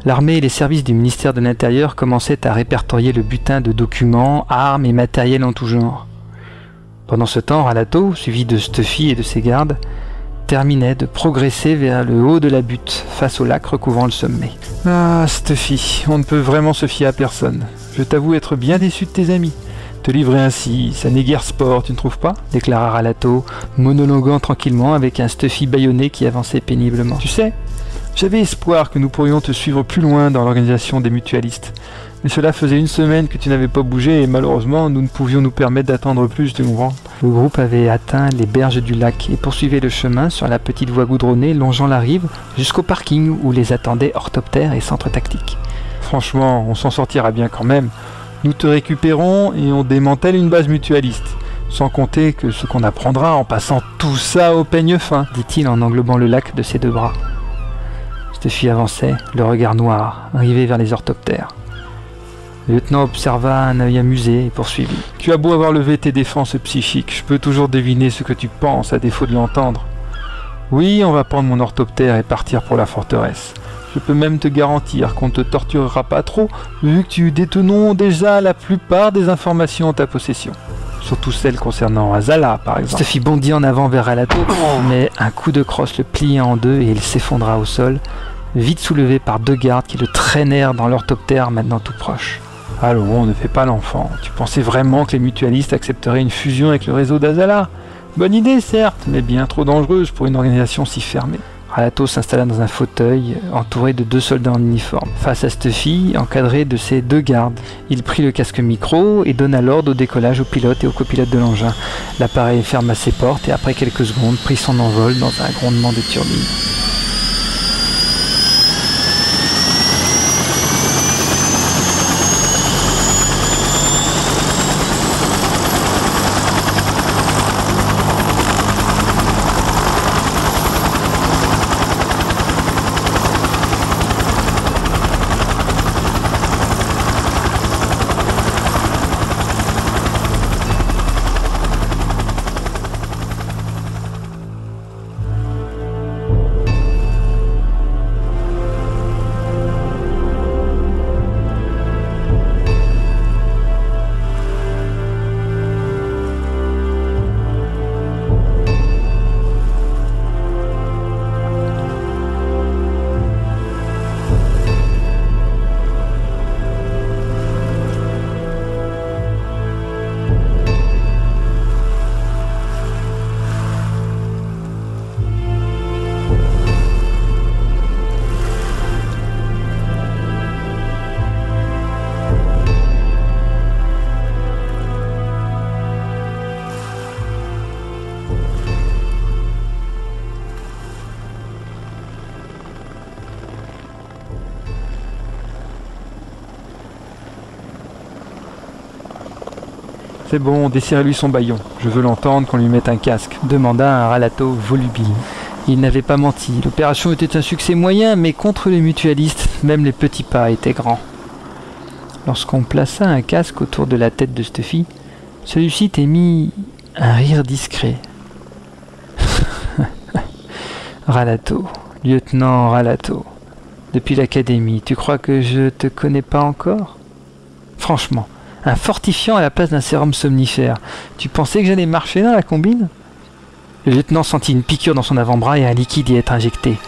l'armée et les services du ministère de l'Intérieur commençaient à répertorier le butin de documents, armes et matériel en tout genre. Pendant ce temps, Ralato, suivi de Stuffy et de ses gardes, terminait de progresser vers le haut de la butte, face au lac recouvrant le sommet. « Ah, Stuffy, on ne peut vraiment se fier à personne. Je t'avoue être bien déçu de tes amis. Te livrer ainsi, ça n'est guère sport, tu ne trouves pas ?» déclara Ralato, monologuant tranquillement avec un Stuffy bâillonné qui avançait péniblement. « Tu sais, j'avais espoir que nous pourrions te suivre plus loin dans l'organisation des mutualistes. Mais cela faisait 1 semaine que tu n'avais pas bougé et malheureusement, nous ne pouvions nous permettre d'attendre plus, tu comprends ?» Le groupe avait atteint les berges du lac et poursuivait le chemin sur la petite voie goudronnée longeant la rive jusqu'au parking où les attendaient orthoptères et centres tactiques. « Franchement, on s'en sortira bien quand même. Nous te récupérons et on démantèle une base mutualiste. Sans compter que ce qu'on apprendra en passant tout ça au peigne fin, dit-il en englobant le lac de ses 2 bras. Stuffy avançait, le regard noir, rivé vers les orthoptères. Le lieutenant observa un œil amusé et poursuivit. « Tu as beau avoir levé tes défenses psychiques, je peux toujours deviner ce que tu penses à défaut de l'entendre. Oui, on va prendre mon orthoptère et partir pour la forteresse. Je peux même te garantir qu'on ne te torturera pas trop, vu que tu détenons déjà la plupart des informations en ta possession. Surtout celles concernant Azala, par exemple. » Stuffy bondit en avant vers Ralato, mais un coup de crosse le plia en 2 et il s'effondra au sol, vite soulevé par 2 gardes qui le traînèrent dans l'orthoptère maintenant tout proche. « Allons, on ne fait pas l'enfant. Tu pensais vraiment que les mutualistes accepteraient une fusion avec le réseau d'Azala ? Bonne idée, certes, mais bien trop dangereuse pour une organisation si fermée. » Ralato s'installa dans un fauteuil entouré de 2 soldats en uniforme. Face à Stuffy, encadré de ses 2 gardes, il prit le casque micro et donna l'ordre au décollage au pilote et au copilote de l'engin. L'appareil ferma ses portes et après quelques secondes prit son envol dans un grondement de turbine. C'est bon, desserrez-lui son bâillon. Je veux l'entendre qu'on lui mette un casque, demanda un Ralato volubile. Il n'avait pas menti. L'opération était un succès moyen, mais contre les mutualistes, même les petits pas étaient grands. Lorsqu'on plaça un casque autour de la tête de Stuffy, celui-ci émit un rire discret. Ralato, lieutenant Ralato, depuis l'académie, tu crois que je te connais pas encore? Franchement, un fortifiant à la place d'un sérum somnifère. Tu pensais que j'allais marcher dans la combine? Le lieutenant sentit une piqûre dans son avant-bras et un liquide y être injecté.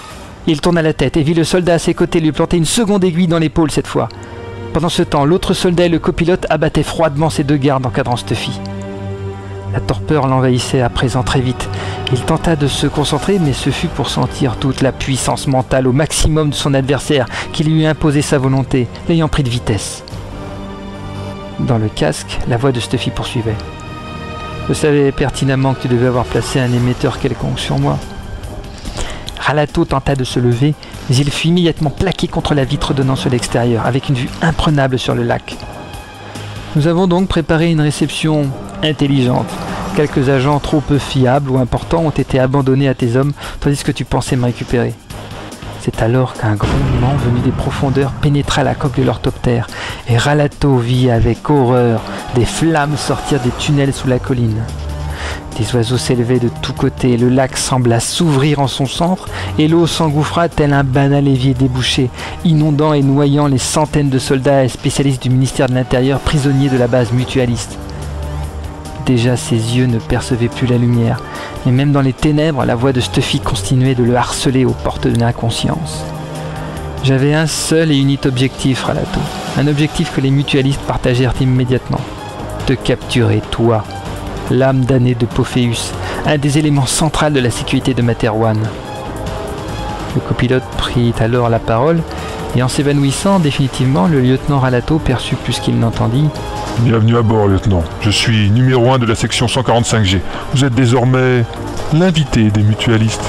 Il tourna la tête et vit le soldat à ses côtés lui planter une seconde aiguille dans l'épaule cette fois. Pendant ce temps, l'autre soldat et le copilote abattaient froidement ses 2 gardes encadrant Stuffy. La torpeur l'envahissait à présent très vite. Il tenta de se concentrer, mais ce fut pour sentir toute la puissance mentale au maximum de son adversaire qui lui eut imposé sa volonté, l'ayant pris de vitesse. Dans le casque, la voix de Stuffy poursuivait. « Je savais pertinemment que tu devais avoir placé un émetteur quelconque sur moi. » Ralato tenta de se lever, mais il fut immédiatement plaqué contre la vitre donnant sur l'extérieur, avec une vue imprenable sur le lac. Nous avons donc préparé une réception intelligente. Quelques agents trop peu fiables ou importants ont été abandonnés à tes hommes, tandis que tu pensais me récupérer. C'est alors qu'un grondement venu des profondeurs pénétra la coque de l'orthoptère, et Ralato vit avec horreur des flammes sortir des tunnels sous la colline. Des oiseaux s'élevaient de tous côtés, le lac sembla s'ouvrir en son centre, et l'eau s'engouffra tel un banal évier débouché, inondant et noyant les centaines de soldats et spécialistes du ministère de l'Intérieur prisonniers de la base mutualiste. Déjà ses yeux ne percevaient plus la lumière, mais même dans les ténèbres, la voix de Stuffy continuait de le harceler aux portes de l'inconscience. J'avais un seul et unique objectif, Ralato. Un objectif que les mutualistes partagèrent immédiatement. Te capturer, toi, l'âme damnée de Pophéus, un des éléments centraux de la sécurité de Materwan. Le copilote prit alors la parole, et en s'évanouissant définitivement, le lieutenant Ralato perçut plus qu'il n'entendit. Bienvenue à bord, lieutenant. Je suis numéro 1 de la section 145G. Vous êtes désormais l'invité des mutualistes.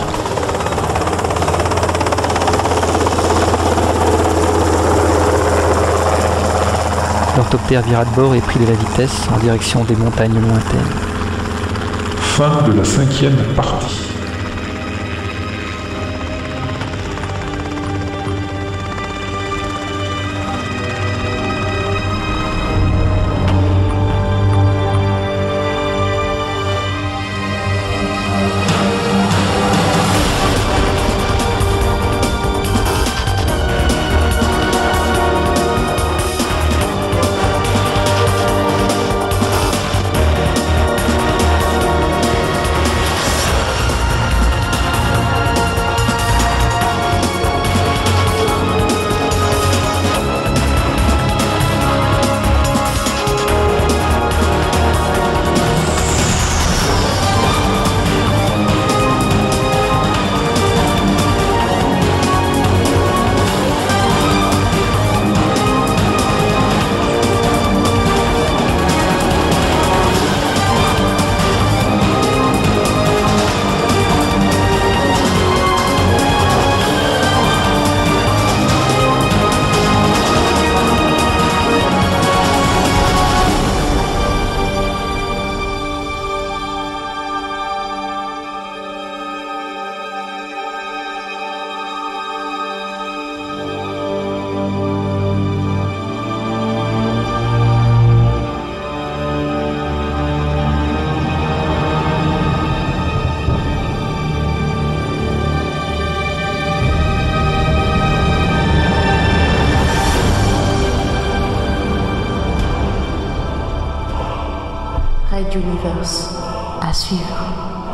L'orthoptère vira de bord et prit de la vitesse en direction des montagnes lointaines. Fin de la 5e partie. Upgrade Universe. À suivre.